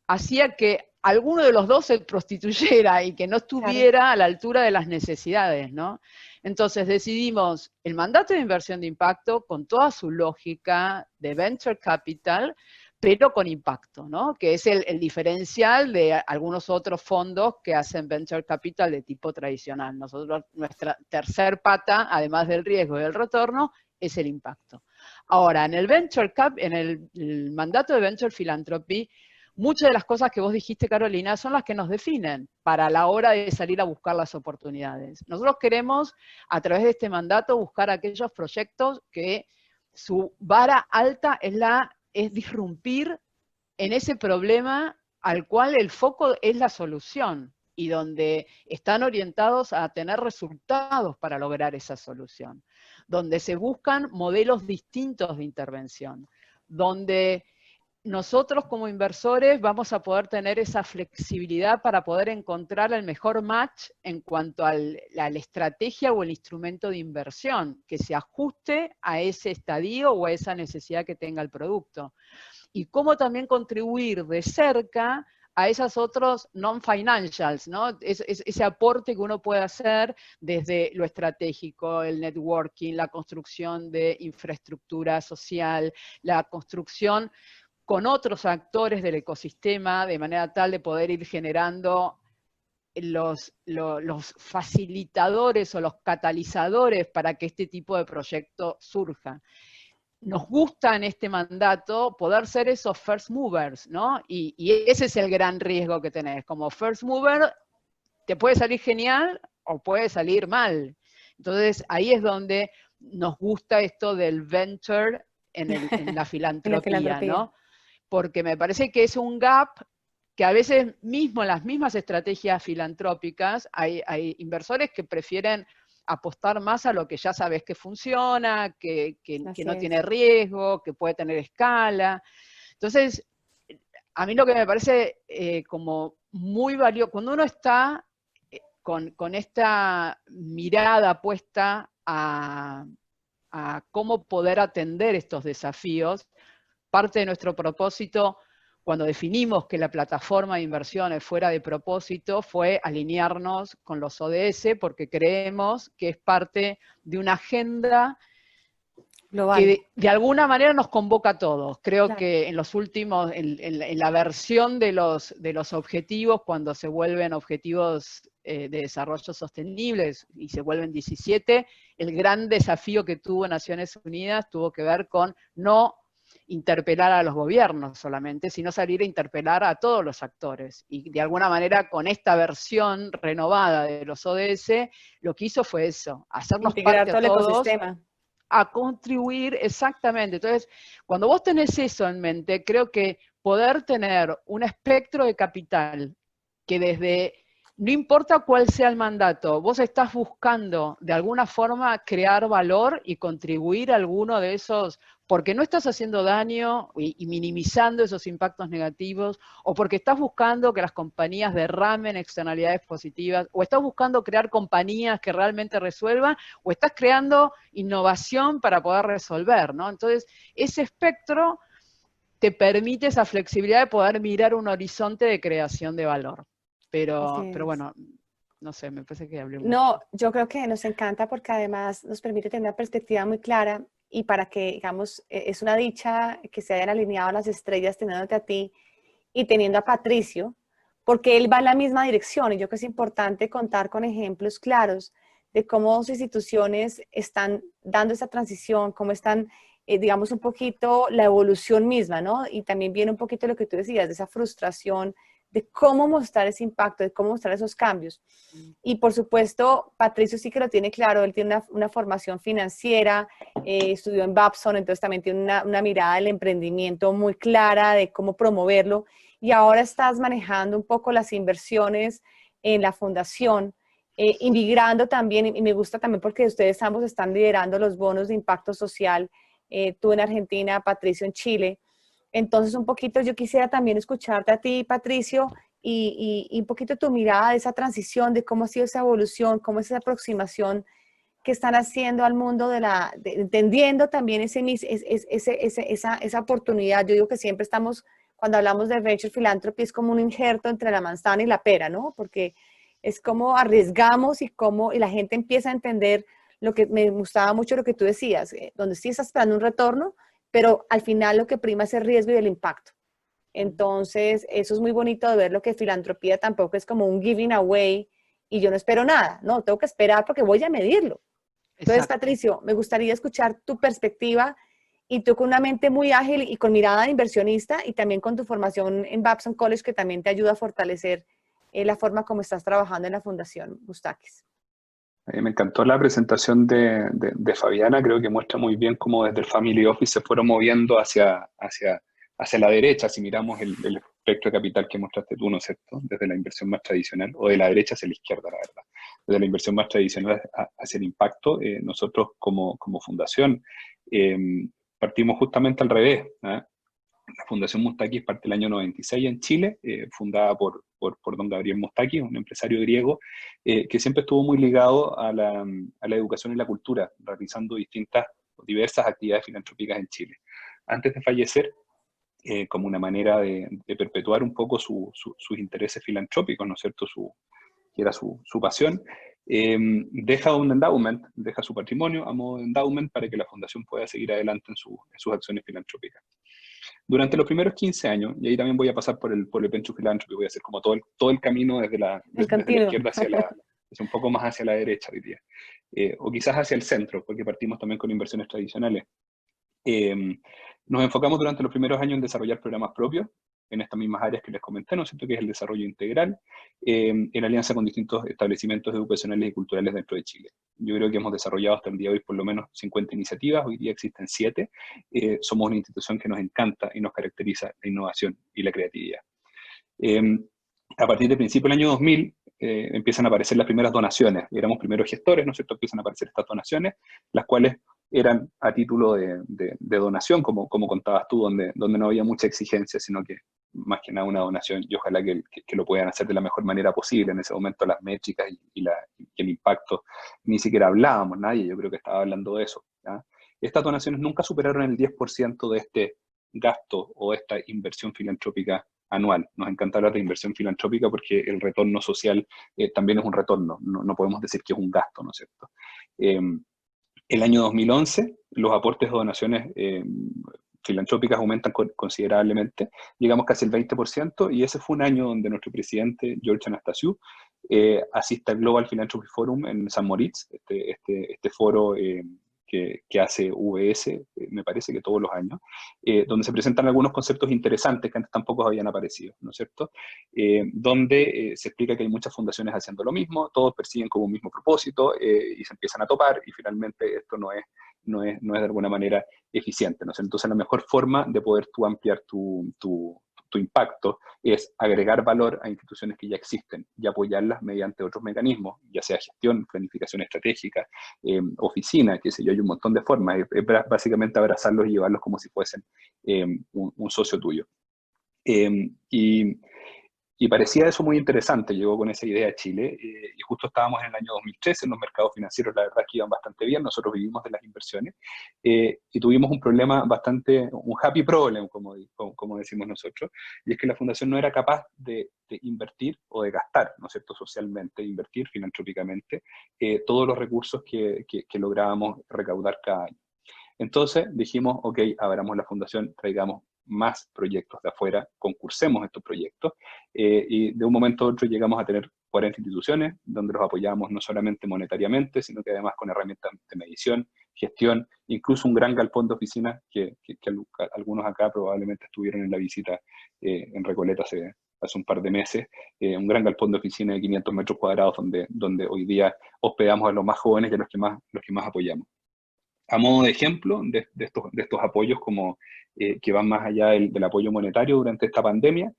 hacía que alguno de los dos se prostituyera y que no estuviera a la altura de las necesidades, ¿no? Entonces decidimos el mandato de inversión de impacto con toda su lógica de venture capital, pero con impacto, ¿no? Que es el diferencial de algunos otros fondos que hacen venture capital de tipo tradicional. Nosotros, nuestra tercer pata, además del riesgo y del retorno, es el impacto. Ahora, en el mandato de Venture Philanthropy, muchas de las cosas que vos dijiste, Carolina, son las que nos definen para la hora de salir a buscar las oportunidades. Nosotros queremos, a través de este mandato, buscar aquellos proyectos que su vara alta es disrumpir en ese problema al cual el foco es la solución y donde están orientados a tener resultados para lograr esa solución, donde se buscan modelos distintos de intervención, donde nosotros como inversores vamos a poder tener esa flexibilidad para poder encontrar el mejor match en cuanto a la estrategia o el instrumento de inversión que se ajuste a ese estadio o a esa necesidad que tenga el producto. Y cómo también contribuir de cerca a esos otros non-financials, ¿no? Ese aporte que uno puede hacer desde lo estratégico, el networking, la construcción de infraestructura social, la construcción con otros actores del ecosistema, de manera tal de poder ir generando los facilitadores o los catalizadores para que este tipo de proyecto surja. Nos gusta en este mandato poder ser esos first movers, ¿no? Y ese es el gran riesgo que tenés. Como first mover, te puede salir genial o puede salir mal. Entonces, ahí es donde nos gusta esto del venture en la filantropía, ¿no? Porque me parece que es un gap que a veces mismo en las mismas estrategias filantrópicas hay inversores que prefieren apostar más a lo que ya sabes que funciona, que no tiene riesgo, que puede tener escala. Entonces, a mí lo que me parece como muy valioso, cuando uno está con esta mirada puesta a cómo poder atender estos desafíos, parte de nuestro propósito, cuando definimos que la plataforma de inversiones fuera de propósito, fue alinearnos con los ODS, porque creemos que es parte de una agenda global que de alguna manera nos convoca a todos. Creo que en los últimos, en la versión de los objetivos, cuando se vuelven objetivos de desarrollo sostenibles y se vuelven 17, el gran desafío que tuvo Naciones Unidas tuvo que ver con no interpelar a los gobiernos solamente, sino salir a interpelar a todos los actores. Y de alguna manera con esta versión renovada de los ODS, lo que hizo fue eso, hacernos
Integrar
parte
todo
a
el
todos,
ecosistema.
a contribuir exactamente. Entonces, cuando vos tenés eso en mente, creo que poder tener un espectro de capital que desde, no importa cuál sea el mandato, vos estás buscando de alguna forma crear valor y contribuir a alguno de esos, porque no estás haciendo daño y minimizando esos impactos negativos, o porque estás buscando que las compañías derramen externalidades positivas, o estás buscando crear compañías que realmente resuelvan, o estás creando innovación para poder resolver, ¿no? Entonces, ese espectro te permite esa flexibilidad de poder mirar un horizonte de creación de valor. Pero bueno, no sé, me parece que hablé mucho.
No, yo creo que nos encanta porque además nos permite tener una perspectiva muy clara y para que, digamos, es una dicha que se hayan alineado las estrellas teniéndote a ti y teniendo a Patricio, porque él va en la misma dirección y yo creo que es importante contar con ejemplos claros de cómo dos instituciones están dando esa transición, cómo están, digamos, un poquito la evolución misma, ¿no? Y también viene un poquito lo que tú decías, de esa frustración, de cómo mostrar ese impacto, de cómo mostrar esos cambios. Y por supuesto, Patricio sí que lo tiene claro, él tiene una formación financiera, estudió en Babson, entonces también tiene una mirada del emprendimiento muy clara de cómo promoverlo. Y ahora estás manejando un poco las inversiones en la fundación, imigrando también, y me gusta también porque ustedes ambos están liderando los bonos de impacto social, tú en Argentina, Patricio en Chile. Entonces, un poquito yo quisiera también escucharte a ti, Patricio, y un poquito tu mirada de esa transición, de cómo ha sido esa evolución, cómo es esa aproximación que están haciendo al mundo entendiendo también esa oportunidad. Yo digo que siempre estamos, cuando hablamos de Venture Philanthropy, es como un injerto entre la manzana y la pera, ¿no? Porque es como arriesgamos y la gente empieza a entender lo que me gustaba mucho lo que tú decías, donde sí estás esperando un retorno, pero al final lo que prima es el riesgo y el impacto. Entonces, eso es muy bonito de ver lo que filantropía tampoco es como un giving away y yo no espero nada, no, tengo que esperar porque voy a medirlo. Entonces,
Exacto.
Patricio, me gustaría escuchar tu perspectiva y tú con una mente muy ágil y con mirada de inversionista y también con tu formación en Babson College que también te ayuda a fortalecer la forma como estás trabajando en la Fundación Mustakis.
Me encantó la presentación de Fabiana, creo que muestra muy bien cómo desde el Family Office se fueron moviendo hacia la derecha, si miramos el espectro de capital que mostraste tú, ¿no es cierto? Desde la inversión más tradicional, o de la derecha hacia la izquierda, la verdad. Desde la inversión más tradicional hacia el impacto, nosotros como fundación partimos justamente al revés, ¿eh? La Fundación Mustakis parte el año 96 en Chile, fundada por don Gabriel Mustakis, un empresario griego, que siempre estuvo muy ligado a la educación y la cultura, realizando diversas actividades filantrópicas en Chile. Antes de fallecer, como una manera de perpetuar un poco sus intereses filantrópicos, ¿no es cierto?, que era su pasión, deja un endowment, deja su patrimonio a modo de endowment para que la fundación pueda seguir adelante en sus acciones filantrópicas. Durante los primeros 15 años, y ahí también voy a pasar por el Venture Philanthropy, voy a hacer como todo el camino desde la izquierda hacia un poco más hacia la derecha hoy día, o quizás hacia el centro, porque partimos también con inversiones tradicionales. Nos enfocamos durante los primeros años en desarrollar programas propios, en estas mismas áreas que les comenté, ¿no es cierto?, que es el desarrollo integral, en alianza con distintos establecimientos educacionales y culturales dentro de Chile. Yo creo que hemos desarrollado hasta el día de hoy por lo menos 50 iniciativas, hoy día existen 7. Somos una institución que nos encanta y nos caracteriza la innovación y la creatividad. A partir del principio del año 2000, empiezan a aparecer las primeras donaciones. Éramos primeros gestores, ¿no es cierto?, empiezan a aparecer estas donaciones, las cuales eran a título de donación, como contabas tú, donde no había mucha exigencia, sino que más que nada una donación, y ojalá que lo puedan hacer de la mejor manera posible. En ese momento las métricas y el impacto, ni siquiera hablábamos, nadie, yo creo que estaba hablando de eso, ¿ya? Estas donaciones nunca superaron el 10% de este gasto o esta inversión filantrópica anual. Nos encanta hablar de inversión filantrópica porque el retorno social también es un retorno, no podemos decir que es un gasto, ¿no es cierto? El año 2011, los aportes o donaciones filantrópicas aumentan considerablemente, llegamos casi al 20%, y ese fue un año donde nuestro presidente, George Anastasiou, asiste al Global Philanthropy Forum en San Moritz, este foro que hace VS, me parece que todos los años, donde se presentan algunos conceptos interesantes que antes tampoco habían aparecido, ¿no es cierto? Donde se explica que hay muchas fundaciones haciendo lo mismo, todos persiguen como un mismo propósito y se empiezan a topar y finalmente esto no es de alguna manera eficiente, ¿no? Entonces la mejor forma de poder tú ampliar tu impacto es agregar valor a instituciones que ya existen y apoyarlas mediante otros mecanismos, ya sea gestión, planificación estratégica, oficina, qué sé yo, hay un montón de formas. Es básicamente abrazarlos y llevarlos como si fuesen un socio tuyo. Y parecía eso muy interesante, llegó con esa idea a Chile, y justo estábamos en el año 2013, en los mercados financieros la verdad que iban bastante bien, nosotros vivimos de las inversiones, y tuvimos un problema un happy problem, como decimos nosotros, y es que la fundación no era capaz de invertir o de gastar, ¿no es cierto?, socialmente, invertir filantrópicamente, todos los recursos que lográbamos recaudar cada año. Entonces dijimos, ok, abramos la fundación, traigamos más proyectos de afuera, concursemos estos proyectos, y de un momento a otro llegamos a tener 40 instituciones, donde los apoyamos no solamente monetariamente, sino que además con herramientas de medición, gestión, incluso un gran galpón de oficinas que algunos acá probablemente estuvieron en la visita en Recoleta hace un par de meses, un gran galpón de oficina de 500 metros cuadrados donde hoy día hospedamos a los más jóvenes y a los que más apoyamos. A modo de ejemplo de estos apoyos que van más allá del apoyo monetario durante esta pandemia,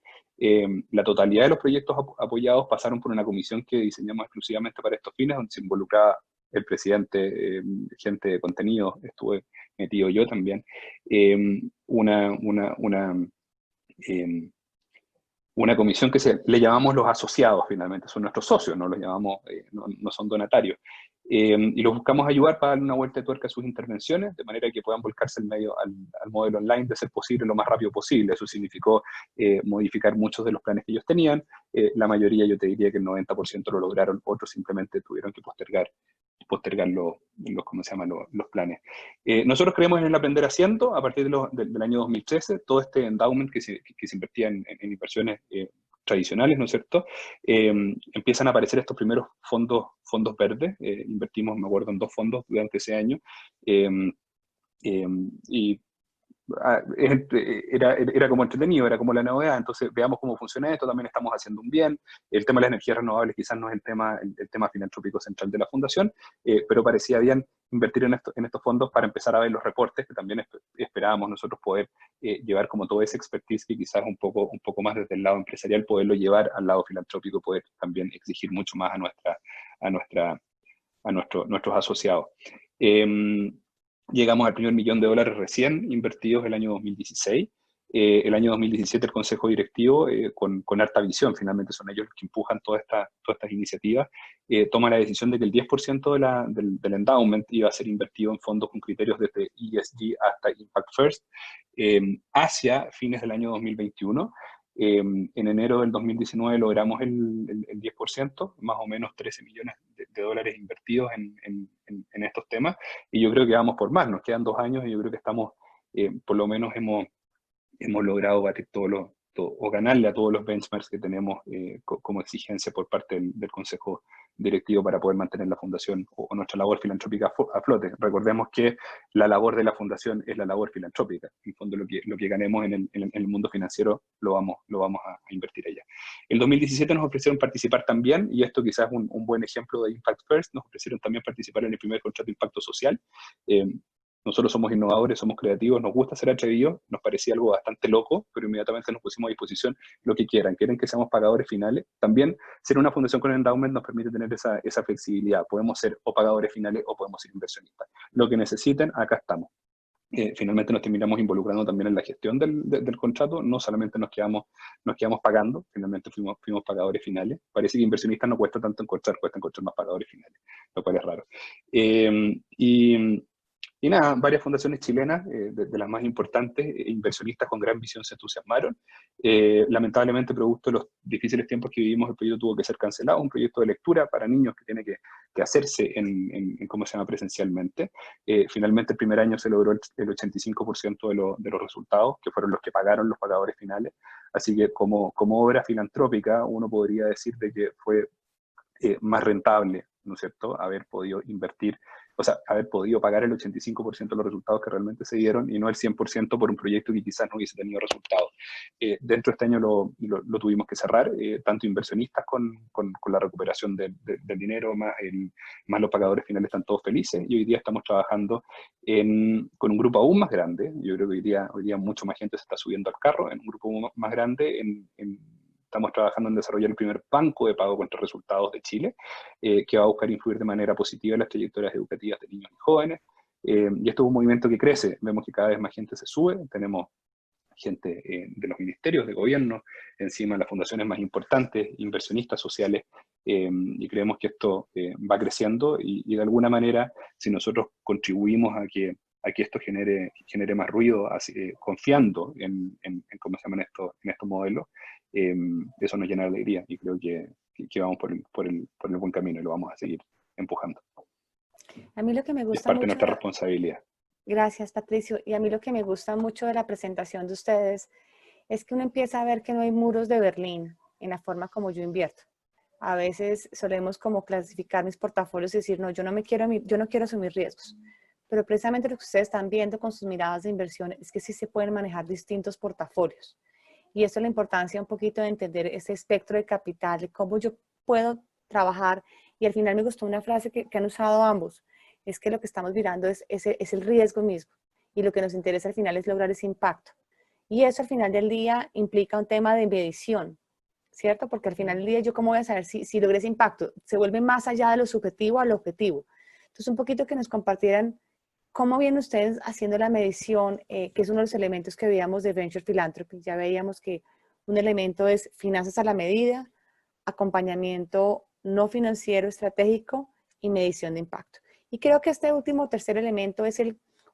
la totalidad de los proyectos apoyados pasaron por una comisión que diseñamos exclusivamente para estos fines, donde se involucraba el presidente, gente de contenido, estuve metido yo también, una comisión que le llamamos los asociados, finalmente, son nuestros socios, no los llamamos, no son donatarios. Y los buscamos ayudar para darle una vuelta de tuerca a sus intervenciones, de manera que puedan volcarse al modelo online de ser posible lo más rápido posible. Eso significó modificar muchos de los planes que ellos tenían. La mayoría, yo te diría que el 90% lo lograron, otros simplemente tuvieron que postergar los planes. Nosotros creemos en el aprender haciendo. A partir del año 2013, todo este endowment que se invertía en inversiones tradicionales, ¿no es cierto? Empiezan a aparecer estos primeros fondos verdes. Invertimos, me acuerdo, en 2 fondos durante ese año. Y era como entretenido, era como la novedad. Entonces veamos cómo funciona esto, también estamos haciendo un bien. El tema de las energías renovables quizás no es el tema filantrópico central de la fundación, pero parecía bien invertir en estos fondos para empezar a ver los reportes que también esperábamos nosotros poder llevar como todo ese expertise que quizás un poco más desde el lado empresarial, poderlo llevar al lado filantrópico, poder también exigir mucho más a nuestros asociados. Llegamos al primer $1 millón recién invertidos el año 2016. El año 2017 el Consejo Directivo, con harta visión, finalmente son ellos los que empujan todas estas iniciativas, toma la decisión de que el 10% del endowment iba a ser invertido en fondos con criterios desde ESG hasta Impact First, hacia fines del año 2021. En enero del 2019 logramos el 10%, más o menos $13 millones de invertidos en estos temas, y yo creo que vamos por más, nos quedan 2 años y yo creo que estamos, por lo menos hemos logrado batir o ganarle a todos los benchmarks que tenemos como exigencia por parte del Consejo Directivo para poder mantener la fundación o nuestra labor filantrópica a flote. Recordemos que la labor de la fundación es la labor filantrópica. En el fondo lo que ganemos en el mundo financiero lo vamos a invertir allá. En 2017 nos ofrecieron participar también, y esto quizás es un buen ejemplo de Impact First, nos ofrecieron también participar en el primer contrato de impacto social. Nosotros somos innovadores, somos creativos, nos gusta ser atrevidos, nos parecía algo bastante loco, pero inmediatamente nos pusimos a disposición lo que quieran. Quieren que seamos pagadores finales. También ser una fundación con endowment nos permite tener esa flexibilidad. Podemos ser o pagadores finales o podemos ser inversionistas. Lo que necesiten, acá estamos. Finalmente nos terminamos involucrando también en la gestión del contrato, no solamente nos quedamos pagando, finalmente fuimos pagadores finales. Parece que inversionistas no cuesta tanto cuesta encontrar más pagadores finales, lo cual es raro. Y nada, varias fundaciones chilenas, de las más importantes, inversionistas con gran visión se entusiasmaron. Lamentablemente, producto de los difíciles tiempos que vivimos, el proyecto tuvo que ser cancelado, un proyecto de lectura para niños que tiene que hacerse presencialmente. Finalmente, el primer año se logró el 85% de los resultados, que fueron los que pagaron los pagadores finales. Así que como obra filantrópica, uno podría decir de que fue más rentable, ¿no es cierto?, haber podido invertir o sea, haber podido pagar el 85% de los resultados que realmente se dieron y no el 100% por un proyecto que quizás no hubiese tenido resultados. Dentro de este año lo tuvimos que cerrar, tanto inversionistas con la recuperación del dinero, más los pagadores finales están todos felices, y hoy día estamos trabajando con un grupo aún más grande. Yo creo que hoy día mucho más gente se está subiendo al carro, en un grupo más grande, estamos trabajando en desarrollar el primer banco de pago contra resultados de Chile, que va a buscar influir de manera positiva en las trayectorias educativas de niños y jóvenes. Y esto es un movimiento que crece, vemos que cada vez más gente se sube, tenemos gente de los ministerios, de gobierno, encima de las fundaciones más importantes, inversionistas sociales, y creemos que esto va creciendo, y de alguna manera, si nosotros contribuimos a que esto genere más ruido, confiando en cómo se llaman estos modelos, eso nos llena de alegría, y creo que vamos por el buen camino y lo vamos a seguir empujando.
A mí lo que me gusta
es parte
mucho
de nuestra responsabilidad.
Gracias, Patricio. Y a mí lo que me gusta mucho de la presentación de ustedes es que uno empieza a ver que no hay muros de Berlín en la forma como yo invierto. A veces solemos como clasificar mis portafolios y decir, no, yo no quiero asumir riesgos. Pero precisamente lo que ustedes están viendo con sus miradas de inversión es que sí se pueden manejar distintos portafolios. Y eso es la importancia un poquito de entender ese espectro de capital, de cómo yo puedo trabajar. Y al final me gustó una frase que han usado ambos. Es que lo que estamos mirando es el riesgo mismo, y lo que nos interesa al final es lograr ese impacto. Y eso al final del día implica un tema de medición, ¿cierto? Porque al final del día yo cómo voy a saber si logré ese impacto, se vuelve más allá de lo subjetivo al objetivo. Entonces un poquito que nos compartieran cómo vienen ustedes haciendo la medición, que es uno de los elementos que veíamos de Venture Philanthropy. Ya veíamos que un elemento es finanzas a la medida, acompañamiento no financiero estratégico y medición de impacto. Y creo que este último tercer elemento es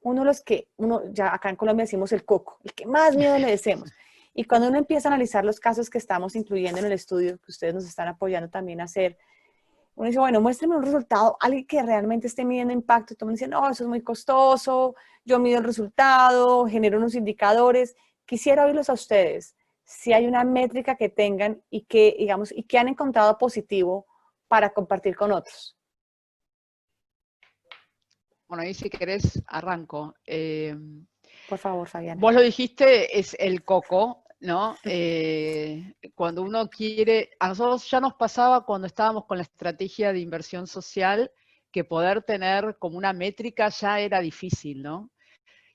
uno de los que, ya acá en Colombia decimos el coco, el que más miedo le decimos. Y cuando uno empieza a analizar los casos que estamos incluyendo en el estudio, que ustedes nos están apoyando también a hacer, uno dice, bueno, muéstrame un resultado, alguien que realmente esté midiendo impacto. Y todo el mundo dice, no, eso es muy costoso, yo mido el resultado, genero unos indicadores. Quisiera oírlos a ustedes, si hay una métrica que tengan y que, digamos, y que han encontrado positivo para compartir con otros.
Bueno, ahí si querés arranco.
Por favor, Fabiana.
Vos lo dijiste, es el coco, ¿no? Cuando uno quiere, a nosotros ya nos pasaba cuando estábamos con la estrategia de inversión social, que poder tener como una métrica ya era difícil, ¿no?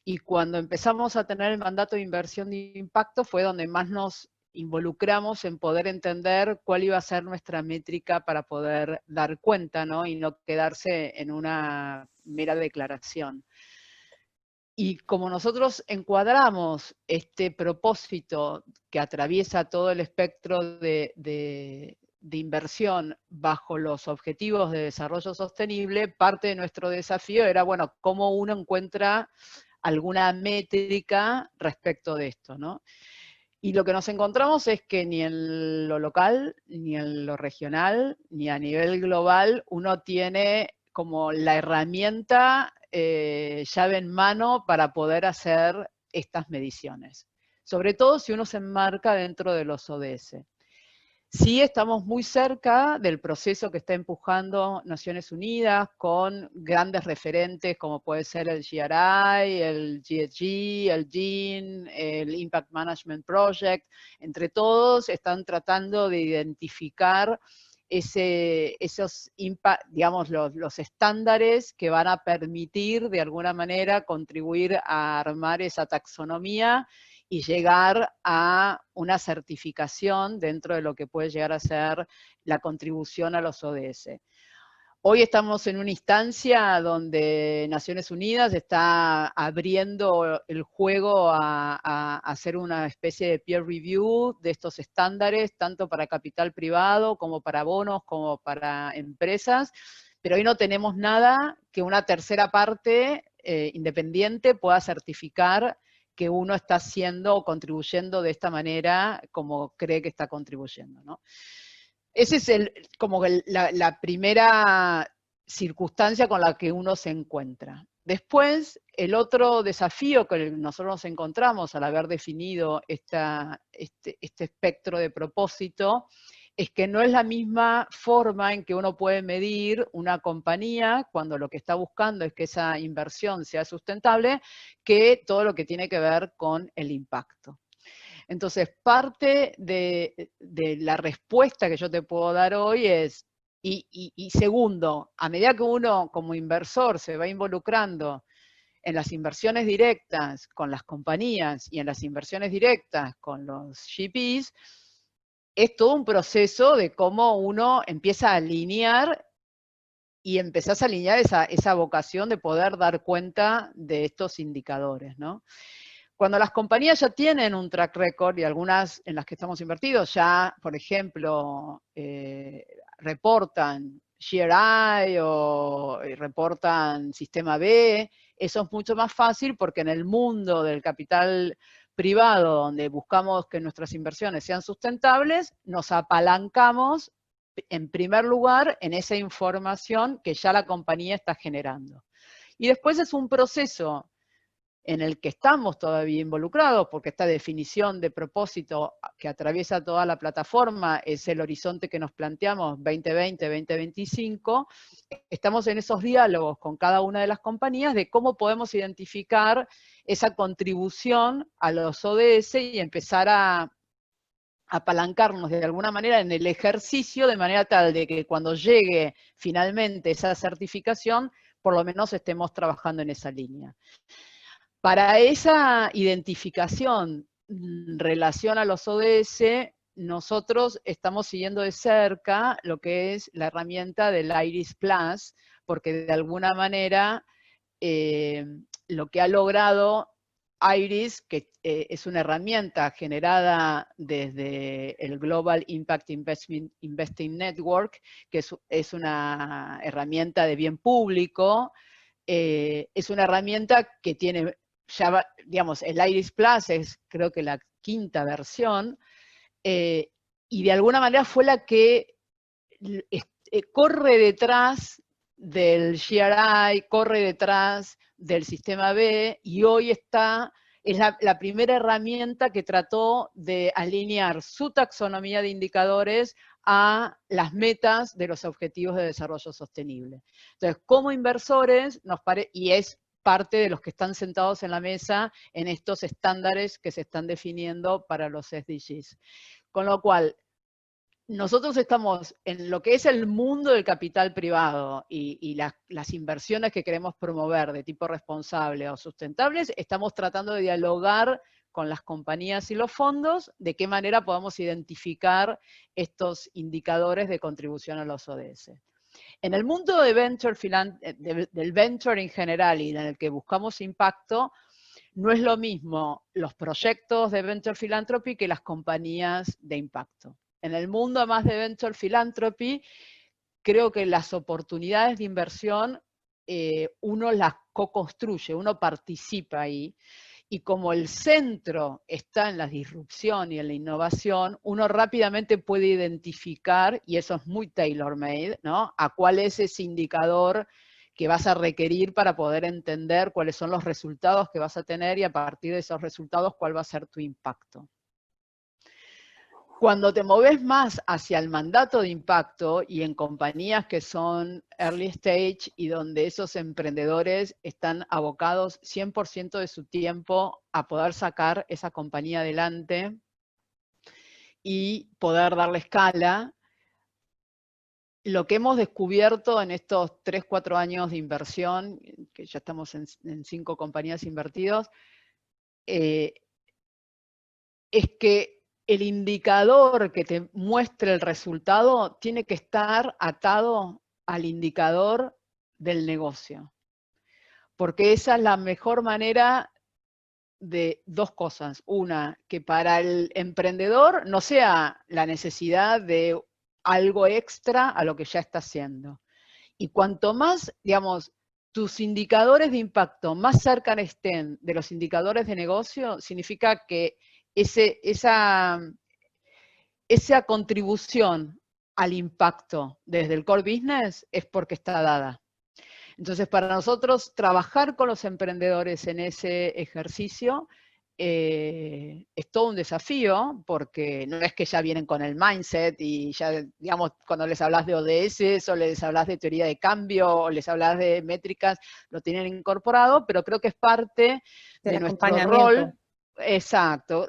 Y cuando empezamos a tener el mandato de inversión de impacto fue donde más nos involucramos en poder entender cuál iba a ser nuestra métrica para poder dar cuenta, ¿no? Y no quedarse en una mera declaración. Y como nosotros encuadramos este propósito que atraviesa todo el espectro de inversión bajo los objetivos de desarrollo sostenible, parte de nuestro desafío era, bueno, cómo uno encuentra alguna métrica respecto de esto, ¿no? Y lo que nos encontramos es que ni en lo local, ni en lo regional, ni a nivel global, uno tiene como la herramienta llave en mano para poder hacer estas mediciones. Sobre todo si uno se enmarca dentro de los ODS. Sí estamos muy cerca del proceso que está empujando Naciones Unidas con grandes referentes como puede ser el GRI, el GHG, el GIN, el Impact Management Project. Entre todos están tratando de identificar esos digamos, los estándares que van a permitir de alguna manera contribuir a armar esa taxonomía y llegar a una certificación dentro de lo que puede llegar a ser la contribución a los ODS. Hoy estamos en una instancia donde Naciones Unidas está abriendo el juego a hacer una especie de peer review de estos estándares, tanto para capital privado como para bonos, como para empresas, pero hoy no tenemos nada que una tercera parte independiente pueda certificar que uno está haciendo o contribuyendo de esta manera como cree que está contribuyendo, ¿no? Esa es como la primera circunstancia con la que uno se encuentra. Después, el otro desafío que nosotros nos encontramos al haber definido este espectro de propósito es que no es la misma forma en que uno puede medir una compañía cuando lo que está buscando es que esa inversión sea sustentable, que todo lo que tiene que ver con el impacto. Entonces, parte de la respuesta que yo te puedo dar hoy es, y segundo, a medida que uno como inversor se va involucrando en las inversiones directas con las compañías y en las inversiones directas con los GPs, es todo un proceso de cómo uno empieza a alinear y empezás a alinear esa vocación de poder dar cuenta de estos indicadores, ¿no? Cuando las compañías ya tienen un track record, y algunas en las que estamos invertidos ya, por ejemplo, reportan GRI o reportan Sistema B, eso es mucho más fácil porque en el mundo del capital privado, donde buscamos que nuestras inversiones sean sustentables, nos apalancamos en primer lugar en esa información que ya la compañía está generando. Y después es un proceso en el que estamos todavía involucrados, porque esta definición de propósito que atraviesa toda la plataforma es el horizonte que nos planteamos 2020-2025, estamos en esos diálogos con cada una de las compañías de cómo podemos identificar esa contribución a los ODS y empezar a apalancarnos de alguna manera en el ejercicio de manera tal de que cuando llegue finalmente esa certificación, por lo menos estemos trabajando en esa línea. Para esa identificación en relación a los ODS, nosotros estamos siguiendo de cerca lo que es la herramienta del IRIS Plus, porque de alguna manera lo que ha logrado IRIS, que es una herramienta generada desde el Global Impact Investing Network, que es una herramienta de bien público, es una herramienta que tiene, ya, digamos, el IRIS Plus es creo que la 5ª versión, y de alguna manera fue la que corre detrás del GRI, corre detrás del Sistema B, y hoy es la primera herramienta que trató de alinear su taxonomía de indicadores a las metas de los Objetivos de Desarrollo Sostenible. Entonces, como inversores, y es parte de los que están sentados en la mesa en estos estándares que se están definiendo para los SDGs. Con lo cual, nosotros estamos en lo que es el mundo del capital privado y las inversiones que queremos promover de tipo responsable o sustentables, estamos tratando de dialogar con las compañías y los fondos de qué manera podamos identificar estos indicadores de contribución a los ODS. En el mundo de del venture en general y en el que buscamos impacto, no es lo mismo los proyectos de venture philanthropy que las compañías de impacto. En el mundo más de venture philanthropy, creo que las oportunidades de inversión uno las co-construye, uno participa ahí, y como el centro está en la disrupción y en la innovación, uno rápidamente puede identificar, y eso es muy tailor-made, ¿no?, a cuál es ese indicador que vas a requerir para poder entender cuáles son los resultados que vas a tener y a partir de esos resultados cuál va a ser tu impacto. Cuando te moves más hacia el mandato de impacto y en compañías que son early stage y donde esos emprendedores están abocados 100% de su tiempo a poder sacar esa compañía adelante y poder darle escala, lo que hemos descubierto en estos 3, 4 años de inversión, que ya estamos en 5 compañías invertidas, es que el indicador que te muestre el resultado tiene que estar atado al indicador del negocio. Porque esa es la mejor manera de 2 cosas. Una, que para el emprendedor no sea la necesidad de algo extra a lo que ya está haciendo. Y cuanto más, digamos, tus indicadores de impacto más cerca estén de los indicadores de negocio, significa que esa contribución al impacto desde el core business es porque está dada. Entonces, para nosotros, trabajar con los emprendedores en ese ejercicio es todo un desafío, porque no es que ya vienen con el mindset y ya, digamos, cuando les hablas de ODS o les hablas de teoría de cambio o les hablas de métricas, lo tienen incorporado, pero creo que es parte de nuestro rol. Exacto,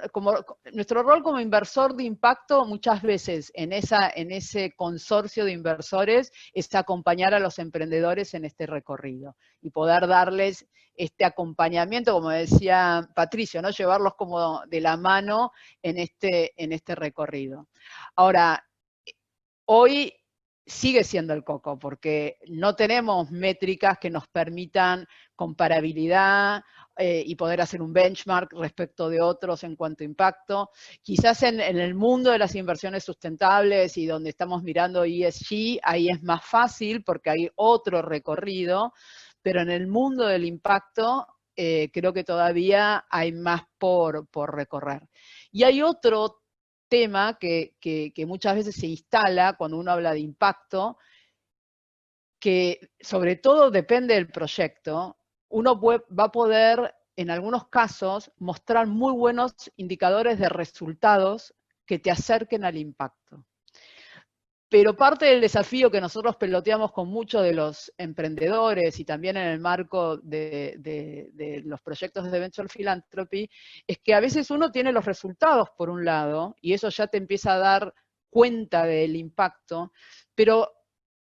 nuestro rol como inversor de impacto muchas veces en ese consorcio de inversores es acompañar a los emprendedores en este recorrido y poder darles este acompañamiento, como decía Patricio, ¿no? Llevarlos como de la mano en este recorrido. Ahora, hoy sigue siendo el coco, porque no tenemos métricas que nos permitan comparabilidad y poder hacer un benchmark respecto de otros en cuanto a impacto. Quizás en el mundo de las inversiones sustentables y donde estamos mirando ESG, ahí es más fácil porque hay otro recorrido, pero en el mundo del impacto creo que todavía hay más por recorrer. Y hay otro tema que muchas veces se instala cuando uno habla de impacto, que sobre todo depende del proyecto, uno va a poder, en algunos casos, mostrar muy buenos indicadores de resultados que te acerquen al impacto. Pero parte del desafío que nosotros peloteamos con muchos de los emprendedores y también en el marco de los proyectos de Venture Philanthropy, es que a veces uno tiene los resultados por un lado, y eso ya te empieza a dar cuenta del impacto, pero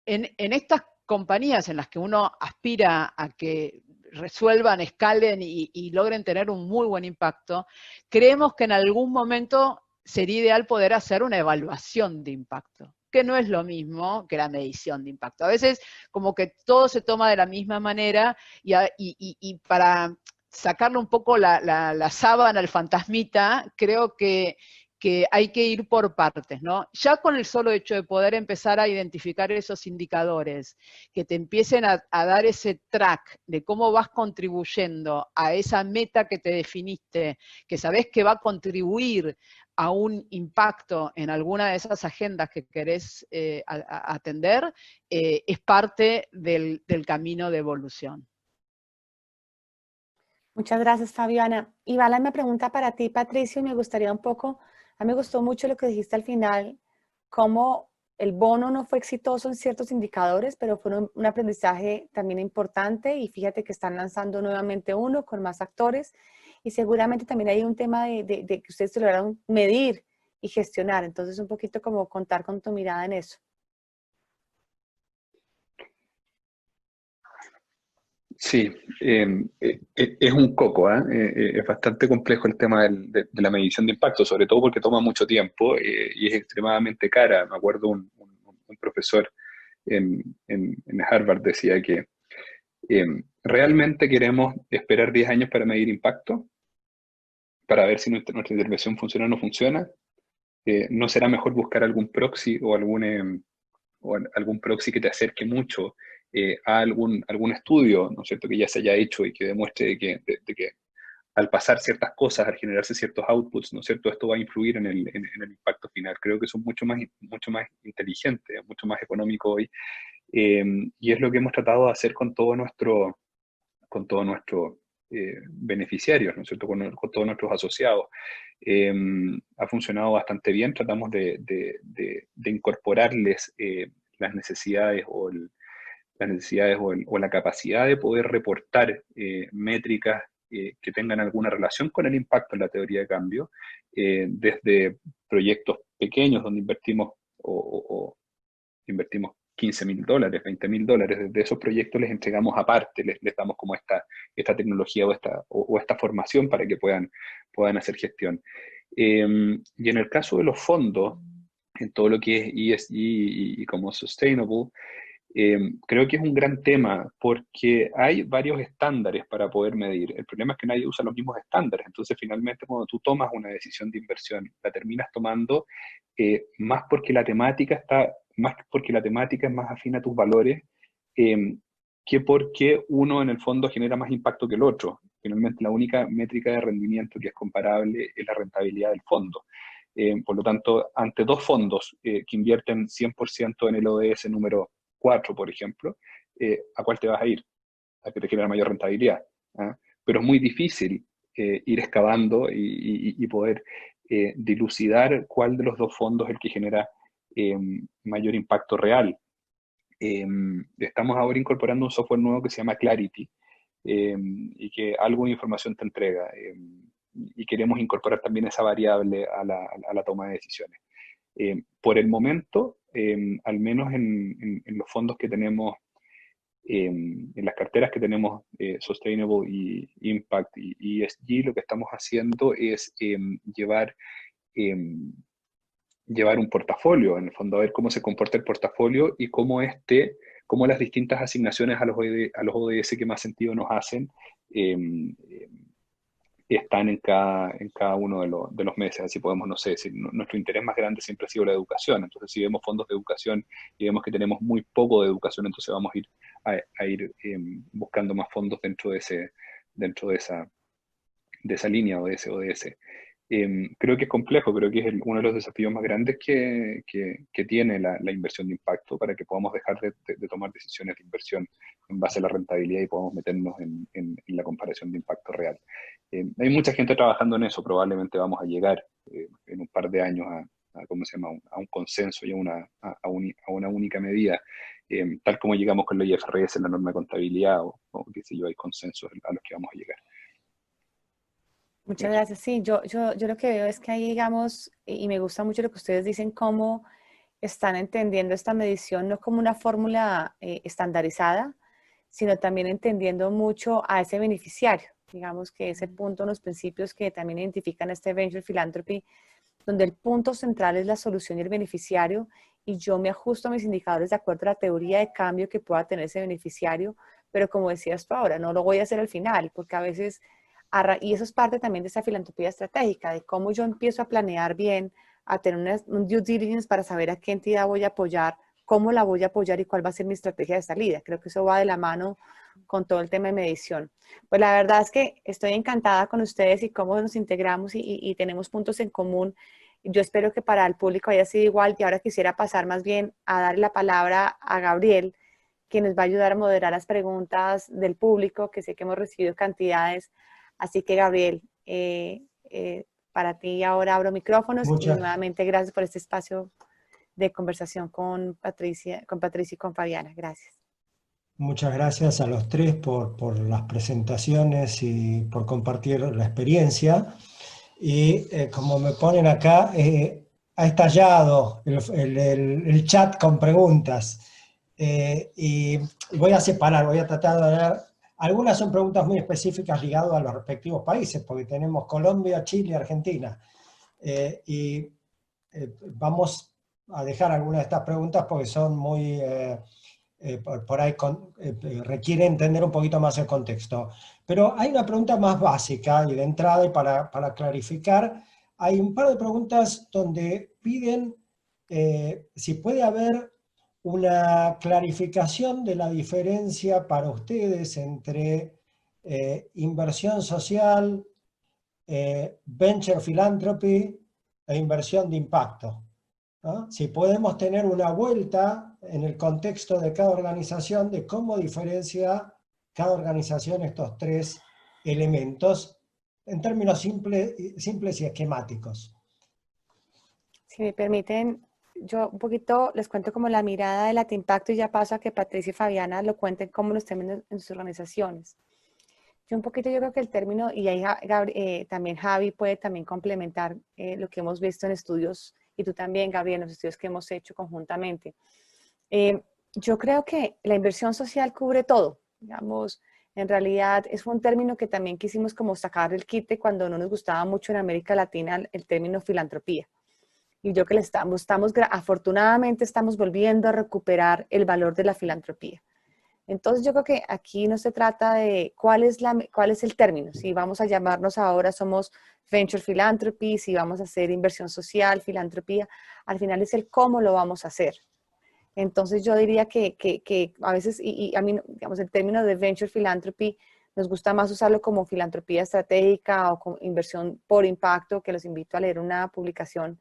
en estas compañías en las que uno aspira a que resuelvan, escalen y logren tener un muy buen impacto, creemos que en algún momento sería ideal poder hacer una evaluación de impacto, que no es lo mismo que la medición de impacto. A veces como que todo se toma de la misma manera y para sacarle un poco la sábana al fantasmita, creo que hay que ir por partes, ¿no? Ya con el solo hecho de poder empezar a identificar esos indicadores, que te empiecen a dar ese track de cómo vas contribuyendo a esa meta que te definiste, que sabés que va a contribuir a un impacto en alguna de esas agendas que querés atender, es parte del camino de evolución.
Muchas gracias, Fabiana. Y Vala, me pregunta para ti, Patricio, y me gustaría un poco, a mí me gustó mucho lo que dijiste al final, cómo el bono no fue exitoso en ciertos indicadores, pero fue un aprendizaje también importante, y fíjate que están lanzando nuevamente uno con más actores, y seguramente también hay un tema de que ustedes lograron medir y gestionar. Entonces, un poquito como contar con tu mirada en eso.
Sí, es un coco, es bastante complejo el tema de la medición de impacto, sobre todo porque toma mucho tiempo y es extremadamente cara. Me acuerdo un profesor en Harvard decía que ¿realmente queremos esperar 10 años para medir impacto? Para ver si nuestra intervención funciona o no funciona. ¿No será mejor buscar algún proxy o algún proxy que te acerque mucho a algún estudio, ¿no es cierto?, que ya se haya hecho y que demuestre de que al pasar ciertas cosas, al generarse ciertos outputs, ¿no es cierto?, esto va a influir en el impacto final. Creo que eso es mucho más inteligente, mucho más económico hoy, y es lo que hemos tratado de hacer con todos nuestros beneficiarios, ¿no es cierto?, con todos nuestros asociados. Ha funcionado bastante bien, tratamos de incorporarles las necesidades o la capacidad de poder reportar métricas que tengan alguna relación con el impacto en la teoría de cambio, desde proyectos pequeños donde invertimos invertimos $15.000, $20.000, desde esos proyectos les entregamos aparte, les damos como esta tecnología o esta formación para que puedan hacer gestión. Y en el caso de los fondos, en todo lo que es ESG y como Sustainable, creo que es un gran tema porque hay varios estándares para poder medir. El problema es que nadie usa los mismos estándares, entonces finalmente cuando tú tomas una decisión de inversión, la terminas tomando más porque la temática es más afín a tus valores, que porque uno en el fondo genera más impacto que el otro. Finalmente la única métrica de rendimiento que es comparable es la rentabilidad del fondo. Por lo tanto, ante dos fondos que invierten 100% en el ODS número 4, por ejemplo, ¿a cuál te vas a ir? A que te genera mayor rentabilidad. ¿Ah? Pero es muy difícil ir excavando y poder dilucidar cuál de los dos fondos es el que genera mayor impacto real. Estamos ahora incorporando un software nuevo que se llama Clarity, y que algo de información te entrega. Y queremos incorporar también esa variable a la toma de decisiones. Por el momento, al menos en los fondos que tenemos, en las carteras que tenemos, Sustainable y Impact y ESG, lo que estamos haciendo es llevar un portafolio, en el fondo, a ver cómo se comporta el portafolio y cómo las distintas asignaciones a los ODS que más sentido nos hacen están en cada uno de los meses. Así podemos, no sé, si nuestro interés más grande siempre ha sido la educación. Entonces, si vemos fondos de educación y vemos que tenemos muy poco de educación, entonces vamos a ir buscando más fondos dentro de esa línea o de ese ODS. Creo que es complejo, creo que es uno de los desafíos más grandes que tiene la inversión de impacto, para que podamos dejar de tomar decisiones de inversión en base a la rentabilidad y podamos meternos en la comparación de impacto real. Hay mucha gente trabajando en eso, probablemente vamos a llegar en un par de años ¿cómo se llama?, a un consenso y a una única medida, tal como llegamos con la IFRS en la norma de contabilidad, o qué sé yo, hay consensos a los que vamos a llegar.
Muchas gracias. Sí, yo lo que veo es que ahí, digamos, y me gusta mucho lo que ustedes dicen, cómo están entendiendo esta medición no como una fórmula estandarizada, sino también entendiendo mucho a ese beneficiario. Digamos que ese punto, los principios que también identifican este Venture Philanthropy, donde el punto central es la solución y el beneficiario, y yo me ajusto a mis indicadores de acuerdo a la teoría de cambio que pueda tener ese beneficiario, pero como decías tú ahora, no lo voy a hacer al final, porque a veces, y eso es parte también de esa filantropía estratégica, de cómo yo empiezo a planear bien, a tener un due diligence para saber a qué entidad voy a apoyar, cómo la voy a apoyar y cuál va a ser mi estrategia de salida. Creo que eso va de la mano con todo el tema de medición. Pues la verdad es que estoy encantada con ustedes y cómo nos integramos y tenemos puntos en común. Yo espero que para el público haya sido igual, y ahora quisiera pasar más bien a darle la palabra a Gabriel, que nos va a ayudar a moderar las preguntas del público, que sé que hemos recibido cantidades. Así que, Gabriel, para ti ahora abro micrófonos y nuevamente gracias por este espacio de conversación con Patricia y con Fabiana. Gracias.
Muchas gracias a los tres por las presentaciones y por compartir la experiencia. Y como me ponen acá, ha estallado el chat con preguntas. Y voy a separar, voy a tratar de dar. Algunas son preguntas muy específicas ligadas a los respectivos países, porque tenemos Colombia, Chile, Argentina. Vamos a dejar algunas de estas preguntas porque son muy... por ahí requiere entender un poquito más el contexto. Pero hay una pregunta más básica y de entrada, y para clarificar, hay un par de preguntas donde piden si puede haber una clarificación de la diferencia para ustedes entre inversión social, venture philanthropy e inversión de impacto, ¿no? Si podemos tener una vuelta en el contexto de cada organización de cómo diferencia cada organización estos tres elementos en términos simples y esquemáticos.
Si me permiten, yo un poquito les cuento como la mirada de Latimpacto y ya paso a que Patricia y Fabiana lo cuenten como los términos en sus organizaciones. Yo creo que el término, y ahí también Javi puede también complementar lo que hemos visto en estudios, y tú también, Gabriel, en los estudios que hemos hecho conjuntamente. Yo creo que la inversión social cubre todo, digamos, en realidad es un término que también quisimos como sacar el quite cuando no nos gustaba mucho en América Latina el término filantropía. Y yo que afortunadamente estamos volviendo a recuperar el valor de la filantropía. Entonces yo creo que aquí no se trata de cuál es el término, si vamos a llamarnos ahora somos Venture Philanthropy, si vamos a hacer inversión social, filantropía, al final es el cómo lo vamos a hacer. Entonces yo diría que a veces, y a mí, digamos, el término de Venture Philanthropy nos gusta más usarlo como filantropía estratégica o como inversión por impacto, que los invito a leer una publicación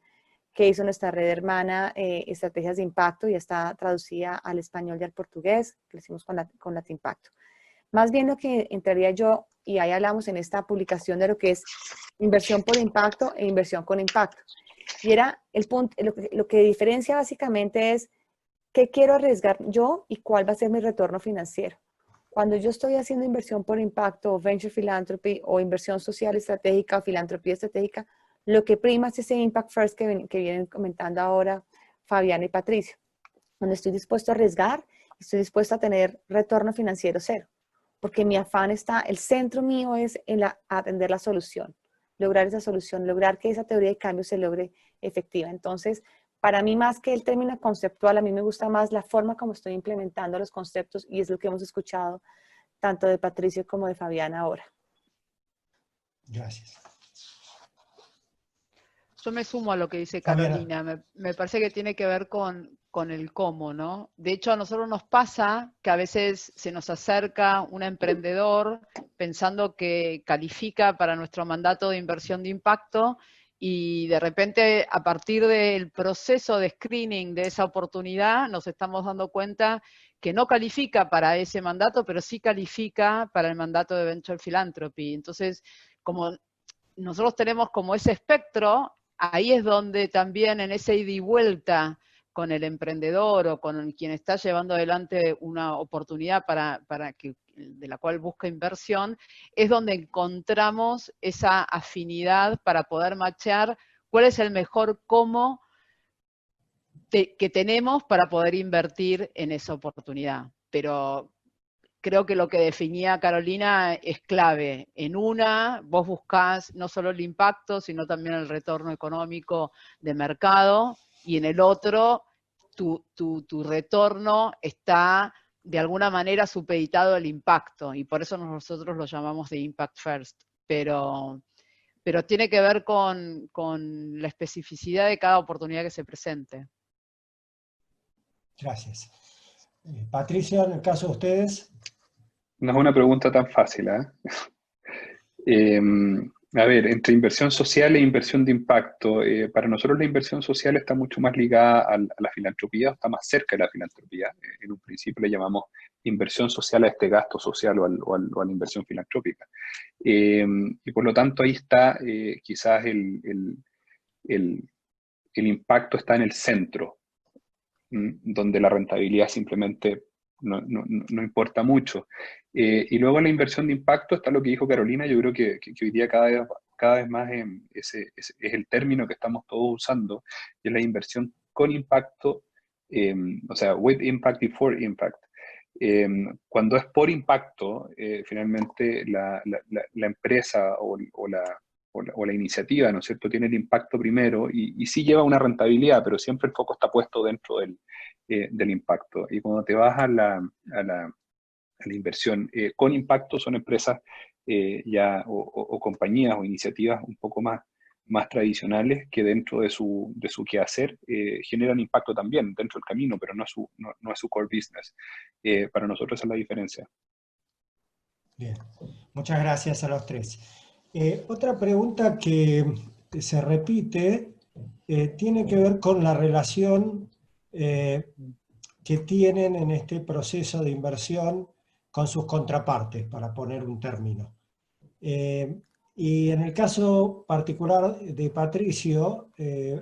que hizo nuestra red hermana, Estrategias de Impacto, y está traducida al español y al portugués, que lo hicimos con Latimpacto. Más bien lo que entraría yo, y ahí hablamos en esta publicación de lo que es inversión por impacto e inversión con impacto. Y era el punto, lo que diferencia básicamente es qué quiero arriesgar yo y cuál va a ser mi retorno financiero. Cuando yo estoy haciendo inversión por impacto o venture philanthropy o inversión social estratégica o filantropía estratégica, lo que prima es ese impact first que vienen comentando ahora Fabiana y Patricio, donde estoy dispuesto a arriesgar y estoy dispuesto a tener retorno financiero cero, porque mi afán está, el centro mío es en atender la solución, lograr esa solución, lograr que esa teoría de cambio se logre efectiva. Entonces, para mí, más que el término conceptual, a mí me gusta más la forma como estoy implementando los conceptos y es lo que hemos escuchado tanto de Patricio como de Fabiana ahora.
Gracias.
Yo me sumo a lo que dice
Fabiana.
Carolina. Me parece que tiene que ver con el cómo, ¿no? De hecho, a nosotros nos pasa que a veces se nos acerca un emprendedor pensando que califica para nuestro mandato de inversión de impacto y de repente, a partir del proceso de screening de esa oportunidad, nos estamos dando cuenta que no califica para ese mandato, pero sí califica para el mandato de Venture Philanthropy. Entonces, como nosotros tenemos como ese espectro, ahí es donde también en ese ida y vuelta con el emprendedor o con quien está llevando adelante una oportunidad de la cual busca inversión, es donde encontramos esa afinidad para poder matchar cuál es el mejor cómo que tenemos para poder invertir en esa oportunidad. Pero creo que lo que definía Carolina es clave. En una, vos buscás no solo el impacto, sino también el retorno económico de mercado, y en el otro, tu retorno está de alguna manera supeditado al impacto, y por eso nosotros lo llamamos de Impact First. Pero tiene que ver con la especificidad de cada oportunidad que se presente.
Gracias. Patricio, en el caso de ustedes.
No es una pregunta tan fácil, ¿eh? A ver, entre inversión social e inversión de impacto, para nosotros la inversión social está mucho más ligada a la filantropía, está más cerca de la filantropía. En un principio le llamamos inversión social a este gasto social o a la inversión filantrópica. Y por lo tanto ahí está quizás el impacto está en el centro, donde la rentabilidad simplemente no importa mucho. Y luego en la inversión de impacto está lo que dijo Carolina. Yo creo que hoy día cada vez más es el término que estamos todos usando, y es la inversión con impacto, o sea, with impact y for impact. Cuando es por impacto, finalmente la empresa o la iniciativa, ¿no es cierto?, tiene el impacto primero y sí lleva una rentabilidad, pero siempre el foco está puesto dentro del impacto. Y cuando te vas a la inversión con impacto, son empresas ya o compañías o iniciativas un poco más tradicionales que dentro de su quehacer generan impacto también dentro del camino, pero no es su core business. Para nosotros esa es la diferencia.
Bien, muchas gracias a los tres. Otra pregunta que se repite tiene que ver con la relación que tienen en este proceso de inversión con sus contrapartes, para poner un término. Y en el caso particular de Patricio,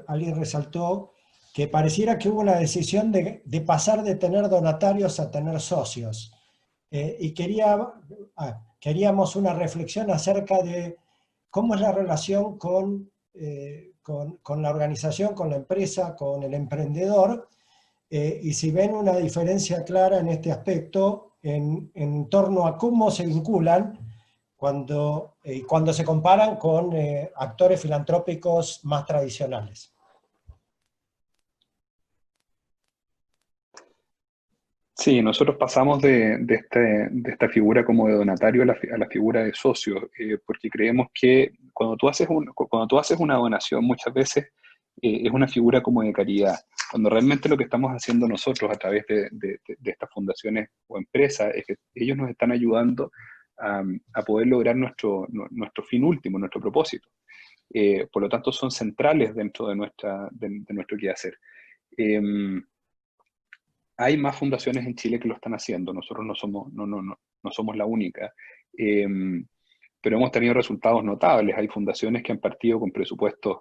alguien resaltó que pareciera que hubo una decisión de pasar de tener donatarios a tener socios. Y queríamos una reflexión acerca de cómo es la relación con la organización, con la empresa, con el emprendedor, y si ven una diferencia clara en este aspecto en torno a cómo se vinculan cuando se comparan con actores filantrópicos más tradicionales.
Sí, nosotros pasamos de esta figura como de donatario a la figura de socio, porque creemos que cuando tú haces una donación, muchas veces es una figura como de caridad, cuando realmente lo que estamos haciendo nosotros a través de estas fundaciones o empresas es que ellos nos están ayudando a poder lograr nuestro fin último, nuestro propósito. Por lo tanto, son centrales dentro de nuestro quehacer. Hay más fundaciones en Chile que lo están haciendo, nosotros no somos la única, pero hemos tenido resultados notables. Hay fundaciones que han partido con presupuestos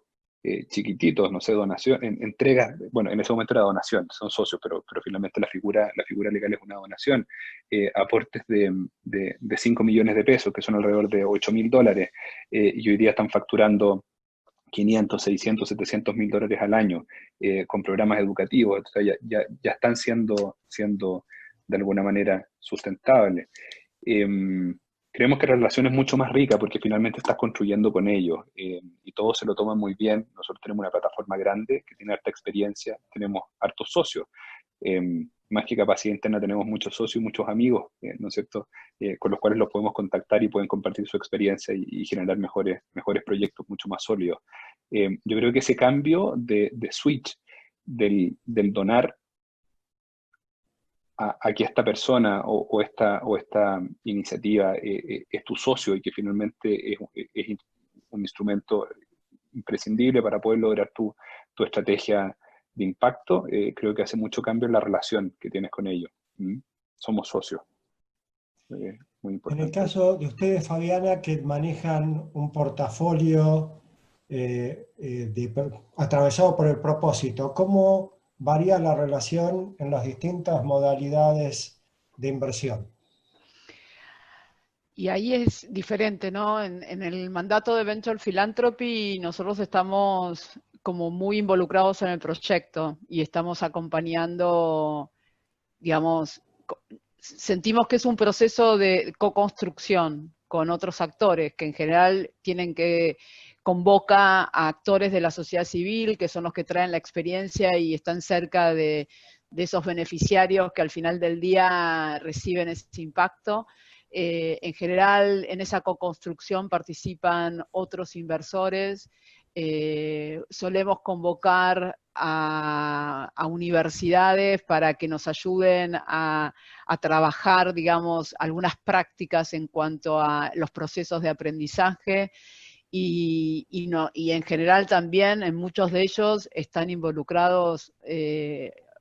chiquititos, no sé, donación, entregas, bueno, en ese momento era donación, son socios, pero finalmente la figura legal es una donación, aportes de 5 millones de pesos, que son alrededor de $8.000, y hoy día están facturando 500, 600, 700 mil dólares al año, con programas educativos. O sea, ya están siendo de alguna manera sustentables. Creemos que la relación es mucho más rica porque finalmente estás construyendo con ellos, y todos se lo toman muy bien. Nosotros tenemos una plataforma grande que tiene harta experiencia, tenemos hartos socios. Más que capacidad interna, tenemos muchos socios y muchos amigos, ¿no es cierto?, con los cuales los podemos contactar y pueden compartir su experiencia y generar mejores proyectos mucho más sólidos. Yo creo que ese cambio de switch del donar a que esta persona o esta iniciativa es tu socio y que finalmente es un instrumento imprescindible para poder lograr tu estrategia de impacto, creo que hace mucho cambio en la relación que tienes con ellos. Somos socios. Muy importante.
En el caso de ustedes, Fabiana, que manejan un portafolio atravesado por el propósito, ¿cómo varía la relación en las distintas modalidades de inversión?
Y ahí es diferente, ¿no? En el mandato de Venture Philanthropy nosotros estamos como muy involucrados en el proyecto y estamos acompañando, digamos, sentimos que es un proceso de co-construcción con otros actores que en general convoca a actores de la sociedad civil, que son los que traen la experiencia y están cerca de esos beneficiarios que al final del día reciben ese impacto. En general, en esa co-construcción participan otros inversores. Solemos convocar a universidades para que nos ayuden a trabajar, digamos, algunas prácticas en cuanto a los procesos de aprendizaje. Y en general también en muchos de ellos están involucrados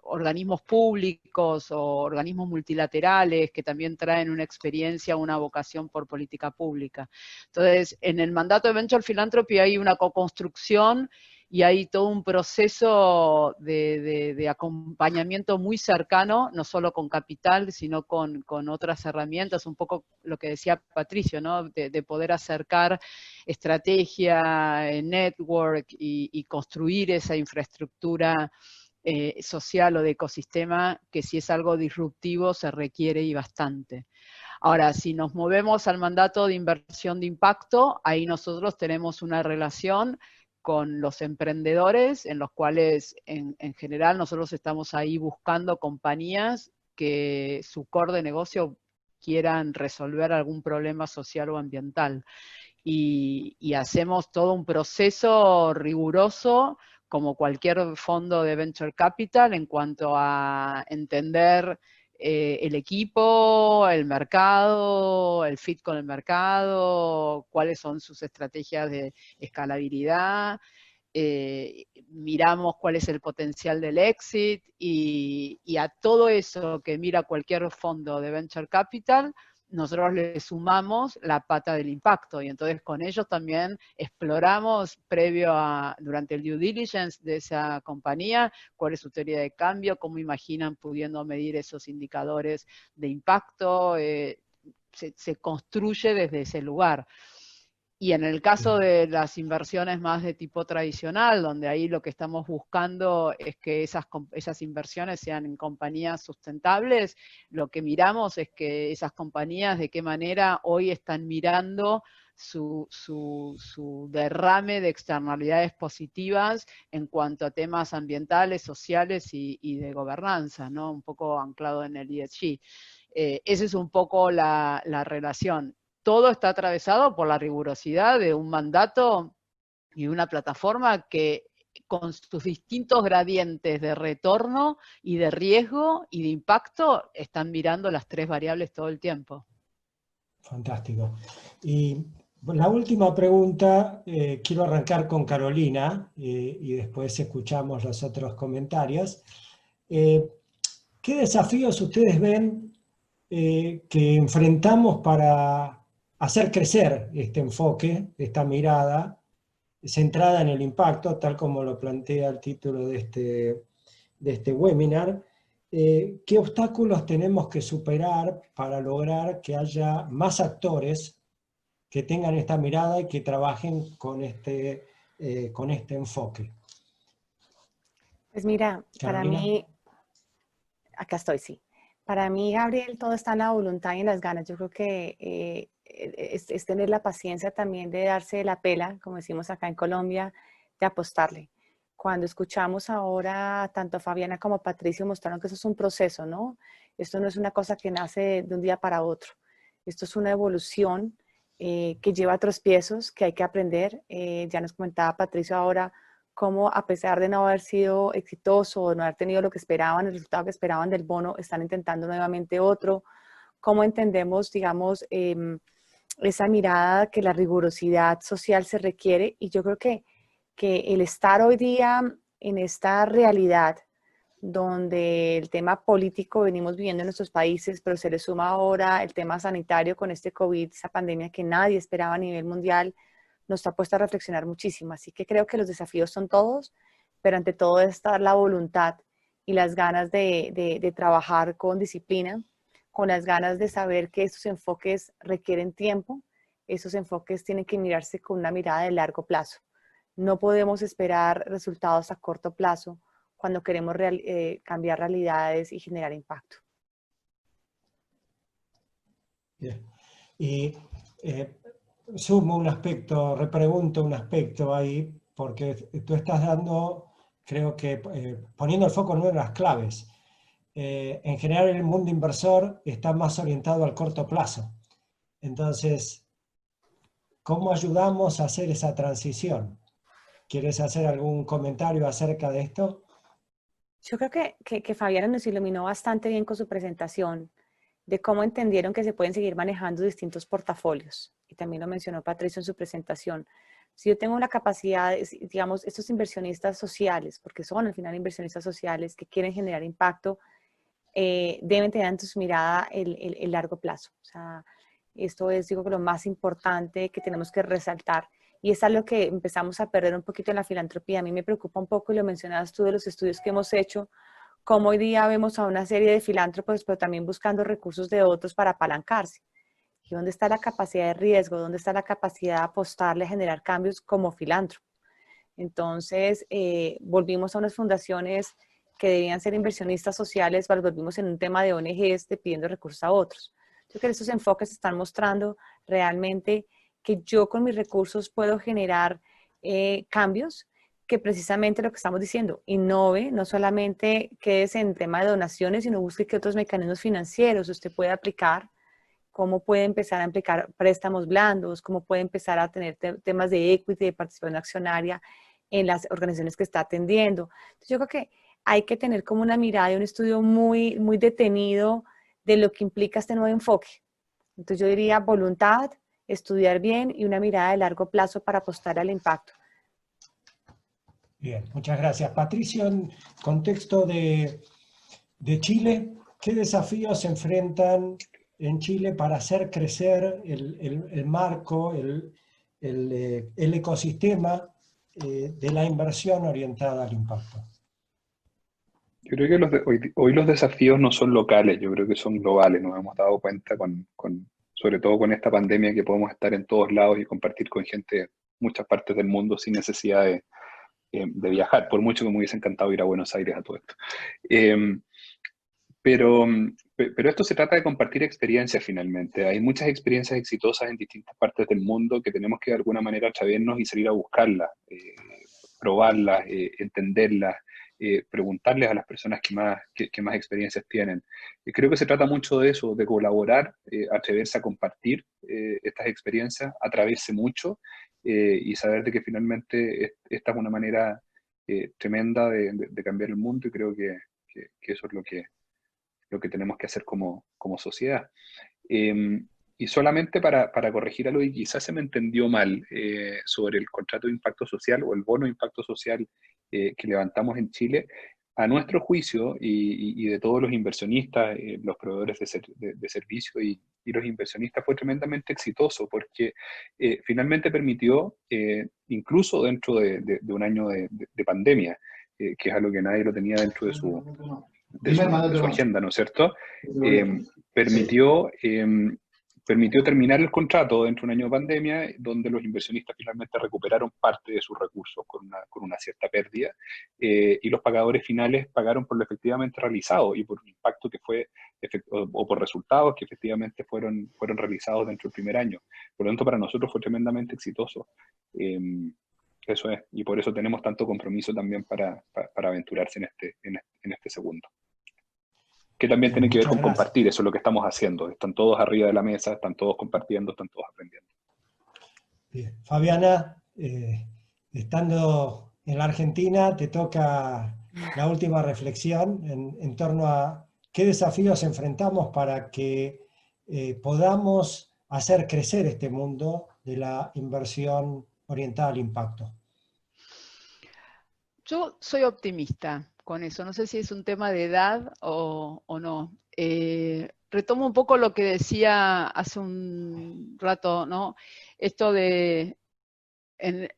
organismos públicos o organismos multilaterales que también traen una experiencia, una vocación por política pública. Entonces, en el mandato de Venture Philanthropy hay una co-construcción y hay todo un proceso de acompañamiento muy cercano, no solo con capital, sino con otras herramientas, un poco lo que decía Patricio, ¿no? De poder acercar estrategia, network y construir esa infraestructura social o de ecosistema, que si es algo disruptivo se requiere y bastante. Ahora, si nos movemos al mandato de inversión de impacto, ahí nosotros tenemos una relación con los emprendedores, en los cuales en general nosotros estamos ahí buscando compañías que su core de negocio quieran resolver algún problema social o ambiental. Y hacemos todo un proceso riguroso, como cualquier fondo de venture capital, en cuanto a entender el equipo, el mercado, el fit con el mercado, cuáles son sus estrategias de escalabilidad, miramos cuál es el potencial del exit y a todo eso que mira cualquier fondo de venture capital, nosotros le sumamos la pata del impacto y entonces con ellos también exploramos durante el due diligence de esa compañía, cuál es su teoría de cambio, cómo imaginan pudiendo medir esos indicadores de impacto, se construye desde ese lugar. Y en el caso de las inversiones más de tipo tradicional, donde ahí lo que estamos buscando es que esas inversiones sean en compañías sustentables, lo que miramos es que esas compañías de qué manera hoy están mirando su derrame de externalidades positivas en cuanto a temas ambientales, sociales y de gobernanza, ¿no? Un poco anclado en el ESG. Esa es un poco la relación. Todo está atravesado por la rigurosidad de un mandato y una plataforma que con sus distintos gradientes de retorno y de riesgo y de impacto están mirando las tres variables todo el tiempo.
Fantástico. Y la última pregunta, quiero arrancar con Carolina y después escuchamos los otros comentarios. ¿Qué ¿qué desafíos ustedes ven que enfrentamos para hacer crecer este enfoque, esta mirada centrada en el impacto, tal como lo plantea el título de este webinar? ¿Qué obstáculos tenemos que superar para lograr que haya más actores que tengan esta mirada y que trabajen con este enfoque?
Pues mira, para
Carolina.
mí, acá estoy, sí. Para mí, Gabriel, todo está en la voluntad y en las ganas. Yo creo que es tener la paciencia también de darse la pela, como decimos acá en Colombia, de apostarle. Cuando escuchamos ahora, tanto Fabiana como Patricio mostraron que eso es un proceso, ¿no? Esto no es una cosa que nace de un día para otro. Esto es una evolución que lleva tropiezos, que hay que aprender. Ya nos comentaba Patricio ahora cómo, a pesar de no haber sido exitoso o no haber tenido lo que esperaban, el resultado que esperaban del bono, están intentando nuevamente otro. Cómo entendemos, digamos, esa mirada que la rigurosidad social se requiere. Y yo creo que el estar hoy día en esta realidad donde el tema político venimos viviendo en nuestros países, pero se le suma ahora el tema sanitario con este COVID, esa pandemia que nadie esperaba a nivel mundial, nos ha puesto a reflexionar muchísimo. Así que creo que los desafíos son todos, pero ante todo está la voluntad y las ganas de trabajar con disciplina, con las ganas de saber que estos enfoques requieren tiempo, esos enfoques tienen que mirarse con una mirada de largo plazo. No podemos esperar resultados a corto plazo cuando queremos cambiar realidades y generar impacto.
Bien. Y sumo un aspecto, repregunto un aspecto ahí, porque tú estás dando, creo que poniendo el foco en una de las claves. En general el mundo inversor está más orientado al corto plazo. Entonces, ¿cómo ayudamos a hacer esa transición? ¿Quieres hacer algún comentario acerca de esto?
Yo creo que Fabiana nos iluminó bastante bien con su presentación de cómo entendieron que se pueden seguir manejando distintos portafolios. Y también lo mencionó Patricio en su presentación. Si yo tengo la capacidad, digamos, estos inversionistas sociales, porque son al final inversionistas sociales que quieren generar impacto, deben tener en su mirada el largo plazo. O sea, esto es, digo, lo más importante que tenemos que resaltar. Y es algo que empezamos a perder un poquito en la filantropía. A mí me preocupa un poco, y lo mencionabas tú, de los estudios que hemos hecho, cómo hoy día vemos a una serie de filántropos, pero también buscando recursos de otros para apalancarse. ¿Y dónde está la capacidad de riesgo? ¿Dónde está la capacidad de apostarle a generar cambios como filántropo? Entonces, volvimos a unas fundaciones que debían ser inversionistas sociales, volvimos en un tema de ONGs de pidiendo recursos a otros. Yo creo que estos enfoques están mostrando realmente que yo con mis recursos puedo generar cambios, que precisamente lo que estamos diciendo, innove, no solamente quédese en tema de donaciones, sino busque qué otros mecanismos financieros usted puede aplicar, cómo puede empezar a aplicar préstamos blandos, cómo puede empezar a tener temas de equity, de participación accionaria en las organizaciones que está atendiendo. Entonces, yo creo que hay que tener como una mirada y un estudio muy, muy detenido de lo que implica este nuevo enfoque. Entonces yo diría voluntad, estudiar bien y una mirada de largo plazo para apostar al impacto.
Bien, muchas gracias. Patricio, en contexto de Chile, ¿qué desafíos se enfrentan en Chile para hacer crecer el marco, el ecosistema de la inversión orientada al impacto?
Yo creo que hoy los desafíos no son locales, yo creo que son globales. Nos hemos dado cuenta sobre todo con esta pandemia, que podemos estar en todos lados y compartir con gente de muchas partes del mundo sin necesidad de viajar, por mucho que me hubiese encantado ir a Buenos Aires a todo esto. Pero esto se trata de compartir experiencias finalmente. Hay muchas experiencias exitosas en distintas partes del mundo que tenemos que de alguna manera atrevernos y salir a buscarlas, probarlas, entenderlas, preguntarles a las personas que más experiencias tienen. Y creo que se trata mucho de eso, de colaborar, atreverse a compartir estas experiencias, atreverse mucho y saber de que finalmente esta es una manera tremenda de cambiar el mundo, y creo que eso es lo que tenemos que hacer como sociedad. Y solamente para corregir algo, y quizás se me entendió mal, sobre el contrato de impacto social o el bono de impacto social que levantamos en Chile. a nuestro juicio y de todos los inversionistas, los proveedores de servicios y los inversionistas, fue tremendamente exitoso porque finalmente permitió, incluso dentro de un año de pandemia, que es algo que nadie lo tenía dentro de su agenda, ¿no es cierto? Permitió terminar el contrato dentro de un año de pandemia, donde los inversionistas finalmente recuperaron parte de sus recursos con una cierta pérdida, y los pagadores finales pagaron por lo efectivamente realizado y por un impacto que fue, o por resultados que efectivamente fueron realizados dentro del primer año. Por lo tanto, para nosotros fue tremendamente exitoso. Eso es, y por eso tenemos tanto compromiso también para aventurarse en este segundo. Que también tiene que ver con compartir, eso es lo que estamos haciendo. Están todos arriba de la mesa, están todos compartiendo, están todos aprendiendo.
Bien. Fabiana, estando en la Argentina, te toca la última reflexión en torno a qué desafíos enfrentamos para que podamos hacer crecer este mundo de la inversión orientada al impacto.
Yo soy optimista con eso, no sé si es un tema de edad o no. Retomo un poco lo que decía hace un rato, ¿no? Esto de,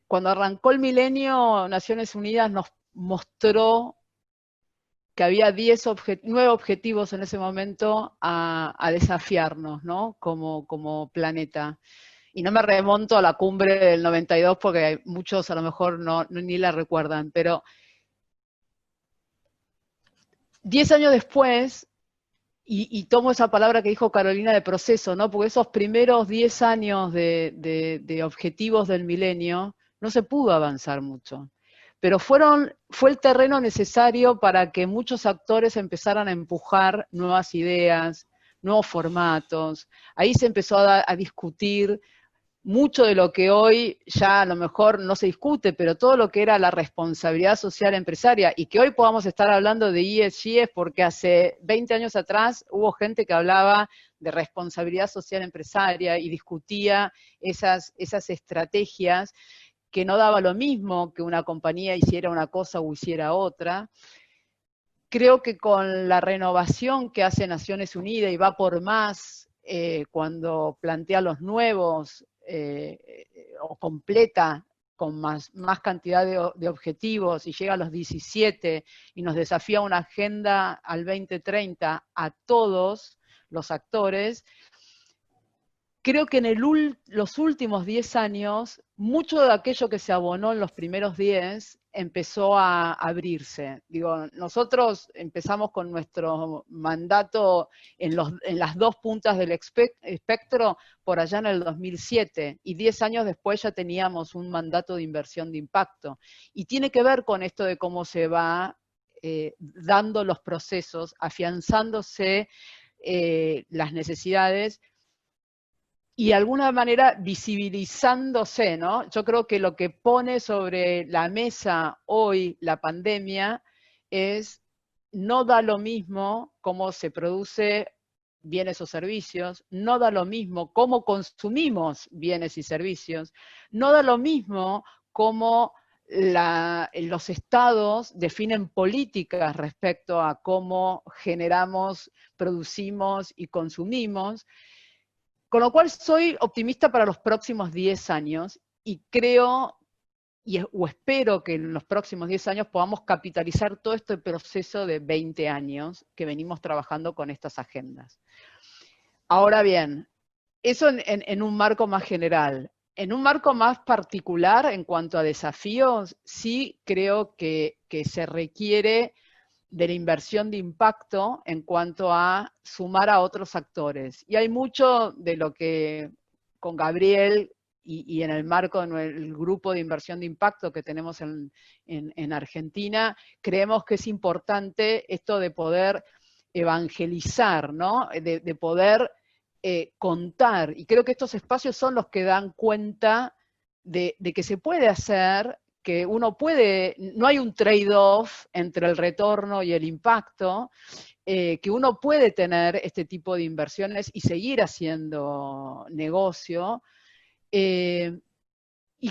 cuando arrancó el milenio, Naciones Unidas nos mostró que había 9 objetivos en ese momento a desafiarnos, ¿no? Como planeta. Y no me remonto a la cumbre del 92 porque muchos a lo mejor ni la recuerdan, pero 10 años después, y tomo esa palabra que dijo Carolina de proceso, ¿no? Porque esos primeros 10 años de objetivos del milenio no se pudo avanzar mucho. Pero fue el terreno necesario para que muchos actores empezaran a empujar nuevas ideas, nuevos formatos. Ahí se empezó a discutir mucho de lo que hoy ya a lo mejor no se discute, pero todo lo que era la responsabilidad social empresaria, y que hoy podamos estar hablando de ESG es porque hace 20 años atrás hubo gente que hablaba de responsabilidad social empresaria y discutía esas estrategias, que no daba lo mismo que una compañía hiciera una cosa o hiciera otra. Creo que con la renovación que hace Naciones Unidas y va por más, cuando plantea los nuevos, o completa con más cantidad de objetivos y llega a los 17 y nos desafía una agenda al 2030 a todos los actores, creo que en los últimos 10 años, mucho de aquello que se abonó en los primeros 10 empezó a abrirse. Digo, nosotros empezamos con nuestro mandato en las dos puntas del espectro por allá en el 2007, y 10 años después ya teníamos un mandato de inversión de impacto. Y tiene que ver con esto de cómo se va dando los procesos, afianzándose las necesidades, y de alguna manera visibilizándose, ¿no? Yo creo que lo que pone sobre la mesa hoy la pandemia es, no da lo mismo cómo se produce bienes o servicios, no da lo mismo cómo consumimos bienes y servicios, no da lo mismo cómo los estados definen políticas respecto a cómo generamos, producimos y consumimos. Con lo cual soy optimista para los próximos 10 años y creo o espero que en los próximos 10 años podamos capitalizar todo este proceso de 20 años que venimos trabajando con estas agendas. Ahora bien, eso en un marco más general. En un marco más particular, en cuanto a desafíos, sí creo que se requiere de la inversión de impacto en cuanto a sumar a otros actores. Y hay mucho de lo que con Gabriel y en el marco del grupo de inversión de impacto que tenemos en Argentina, creemos que es importante esto de poder evangelizar, ¿no? De poder contar. Y creo que estos espacios son los que dan cuenta de que se puede hacer, que uno puede, no hay un trade-off entre el retorno y el impacto, que uno puede tener este tipo de inversiones y seguir haciendo negocio. Y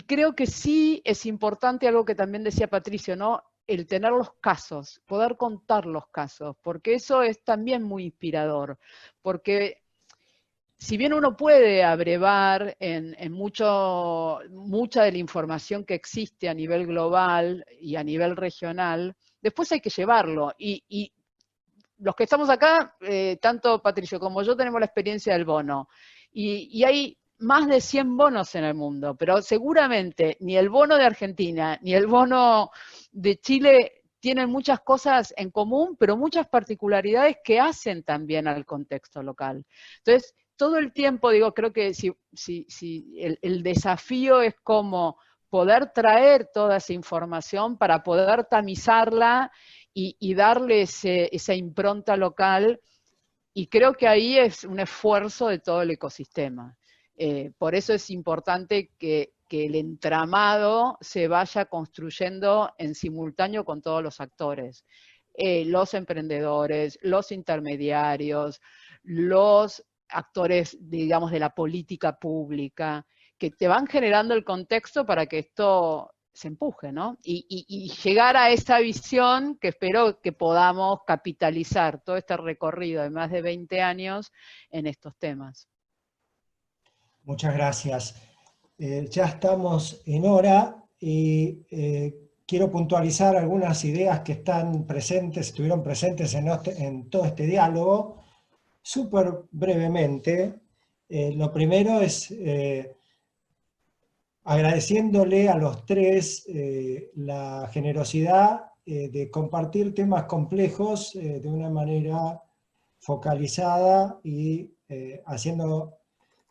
creo que sí es importante algo que también decía Patricio, ¿no? el tener los casos, poder contar los casos, porque eso es también muy inspirador, porque si bien uno puede abrevar en mucha de la información que existe a nivel global y a nivel regional, después hay que llevarlo. Y los que estamos acá, tanto Patricio como yo, tenemos la experiencia del bono. Y hay más de 100 bonos en el mundo, pero seguramente ni el bono de Argentina ni el bono de Chile tienen muchas cosas en común, pero muchas particularidades que hacen también al contexto local. Entonces, todo el tiempo, digo, creo que si el desafío es como poder traer toda esa información para poder tamizarla y darle esa impronta local, y creo que ahí es un esfuerzo de todo el ecosistema. Por eso es importante que el entramado se vaya construyendo en simultáneo con todos los actores. Los emprendedores, los intermediarios, los actores, digamos, de la política pública, que te van generando el contexto para que esto se empuje, ¿no? Y llegar a esa visión que espero que podamos capitalizar todo este recorrido de más de 20 años en estos temas.
Muchas gracias. Ya estamos en hora y quiero puntualizar algunas ideas que están presentes, estuvieron presentes en todo este diálogo. Súper brevemente, lo primero es agradeciéndole a los tres la generosidad de compartir temas complejos de una manera focalizada y haciendo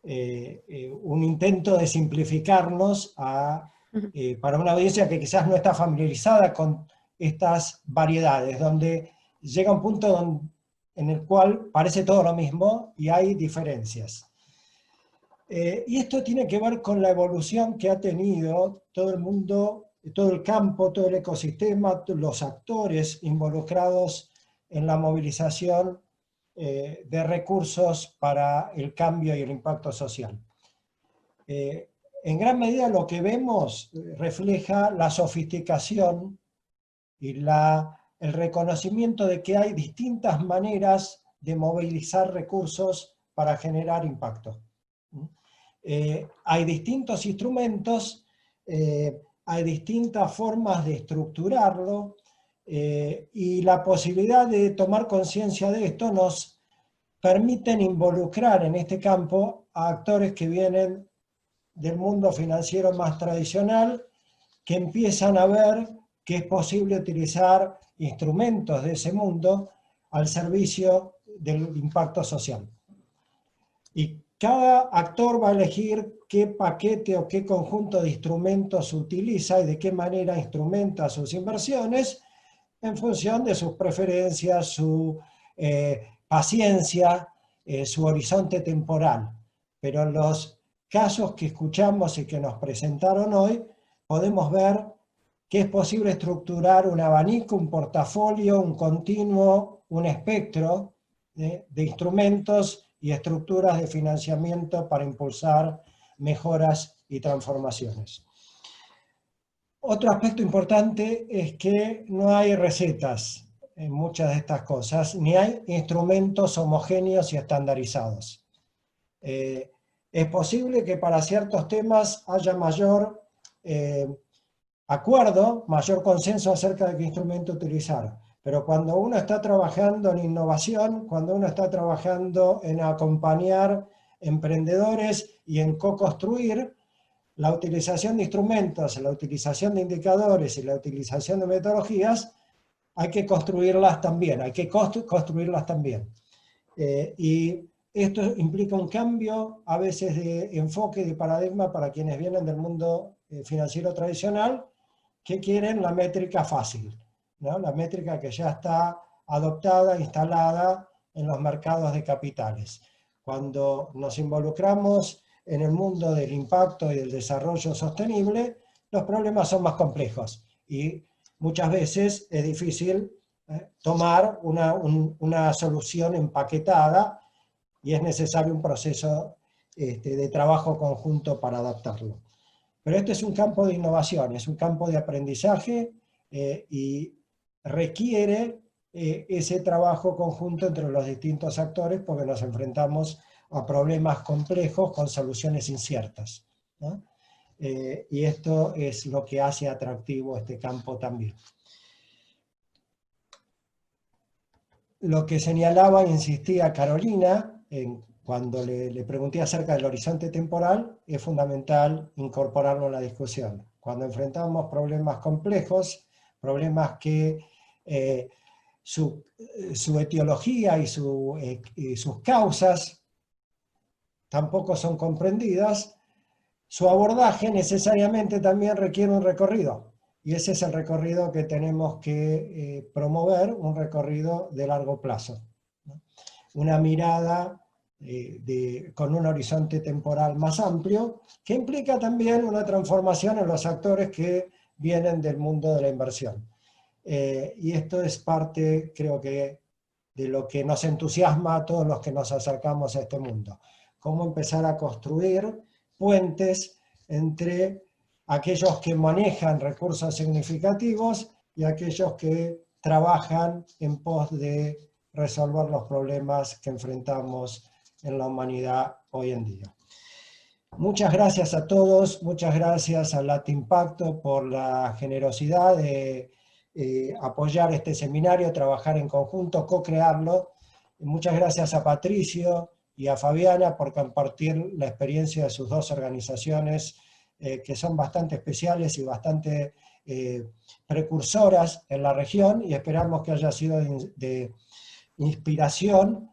un intento de simplificarnos para una audiencia que quizás no está familiarizada con estas variedades, donde llega un punto en el cual parece todo lo mismo y hay diferencias. Y esto tiene que ver con la evolución que ha tenido todo el mundo, todo el campo, todo el ecosistema, los actores involucrados en la movilización de recursos para el cambio y el impacto social. En gran medida lo que vemos refleja la sofisticación y el reconocimiento de que hay distintas maneras de movilizar recursos para generar impacto. Hay distintos instrumentos, hay distintas formas de estructurarlo, y la posibilidad de tomar conciencia de esto nos permiten involucrar en este campo a actores que vienen del mundo financiero más tradicional, que empiezan a ver que es posible utilizar instrumentos de ese mundo al servicio del impacto social. Y cada actor va a elegir qué paquete o qué conjunto de instrumentos utiliza y de qué manera instrumenta sus inversiones en función de sus preferencias, su paciencia, su horizonte temporal. Pero en los casos que escuchamos y que nos presentaron hoy, podemos ver que es posible estructurar un abanico, un portafolio, un continuo, un espectro de instrumentos y estructuras de financiamiento para impulsar mejoras y transformaciones. Otro aspecto importante es que no hay recetas en muchas de estas cosas, ni hay instrumentos homogéneos y estandarizados. Es posible que para ciertos temas haya mayor acuerdo, mayor consenso acerca de qué instrumento utilizar. Pero cuando uno está trabajando en innovación, cuando uno está trabajando en acompañar emprendedores y en co-construir, la utilización de instrumentos, la utilización de indicadores y la utilización de metodologías, hay que construirlas también, hay que construirlas también. Y esto implica un cambio a veces de enfoque, de paradigma para quienes vienen del mundo financiero tradicional, que quieren la métrica fácil, ¿no? La métrica que ya está adoptada, instalada en los mercados de capitales. Cuando nos involucramos en el mundo del impacto y del desarrollo sostenible, los problemas son más complejos y muchas veces es difícil tomar una solución empaquetada y es necesario un proceso de trabajo conjunto para adaptarlo. Pero este es un campo de innovación, es un campo de aprendizaje, y requiere ese trabajo conjunto entre los distintos actores porque nos enfrentamos a problemas complejos con soluciones inciertas, ¿no? Y esto es lo que hace atractivo este campo también. Lo que señalaba e insistía Carolina, cuando le pregunté acerca del horizonte temporal, es fundamental incorporarlo en la discusión. Cuando enfrentamos problemas complejos, problemas que su etiología y sus causas tampoco son comprendidas, su abordaje necesariamente también requiere un recorrido. Y ese es el recorrido que tenemos que promover, un recorrido de largo plazo, ¿no? Una mirada con un horizonte temporal más amplio, que implica también una transformación en los actores que vienen del mundo de la inversión. Y esto es parte, creo que, de lo que nos entusiasma a todos los que nos acercamos a este mundo. Cómo empezar a construir puentes entre aquellos que manejan recursos significativos y aquellos que trabajan en pos de resolver los problemas que enfrentamos en la humanidad hoy en día. Muchas gracias a todos, muchas gracias a LATImpacto por la generosidad de apoyar este seminario, trabajar en conjunto, co-crearlo. Muchas gracias a Patricio y a Fabiana por compartir la experiencia de sus dos organizaciones que son bastante especiales y bastante precursoras en la región, y esperamos que haya sido de inspiración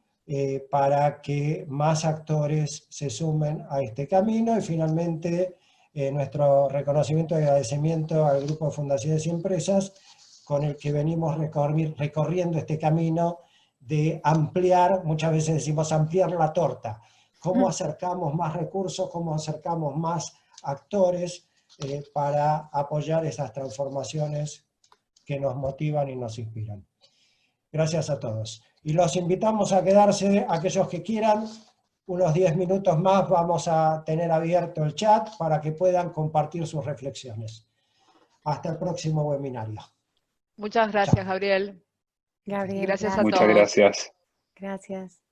para que más actores se sumen a este camino. Y finalmente nuestro reconocimiento y agradecimiento al Grupo de Fundaciones y Empresas, con el que venimos recorriendo este camino de ampliar, muchas veces decimos ampliar la torta, cómo acercamos más recursos, cómo acercamos más actores para apoyar esas transformaciones que nos motivan y nos inspiran. Gracias a todos. Y los invitamos a quedarse, aquellos que quieran, unos 10 minutos más vamos a tener abierto el chat para que puedan compartir sus reflexiones. Hasta el próximo webinario.
Muchas gracias,
Chao.
Gabriel.
Gabriel,
Gracias a
Muchas
todos.
gracias.
Gracias.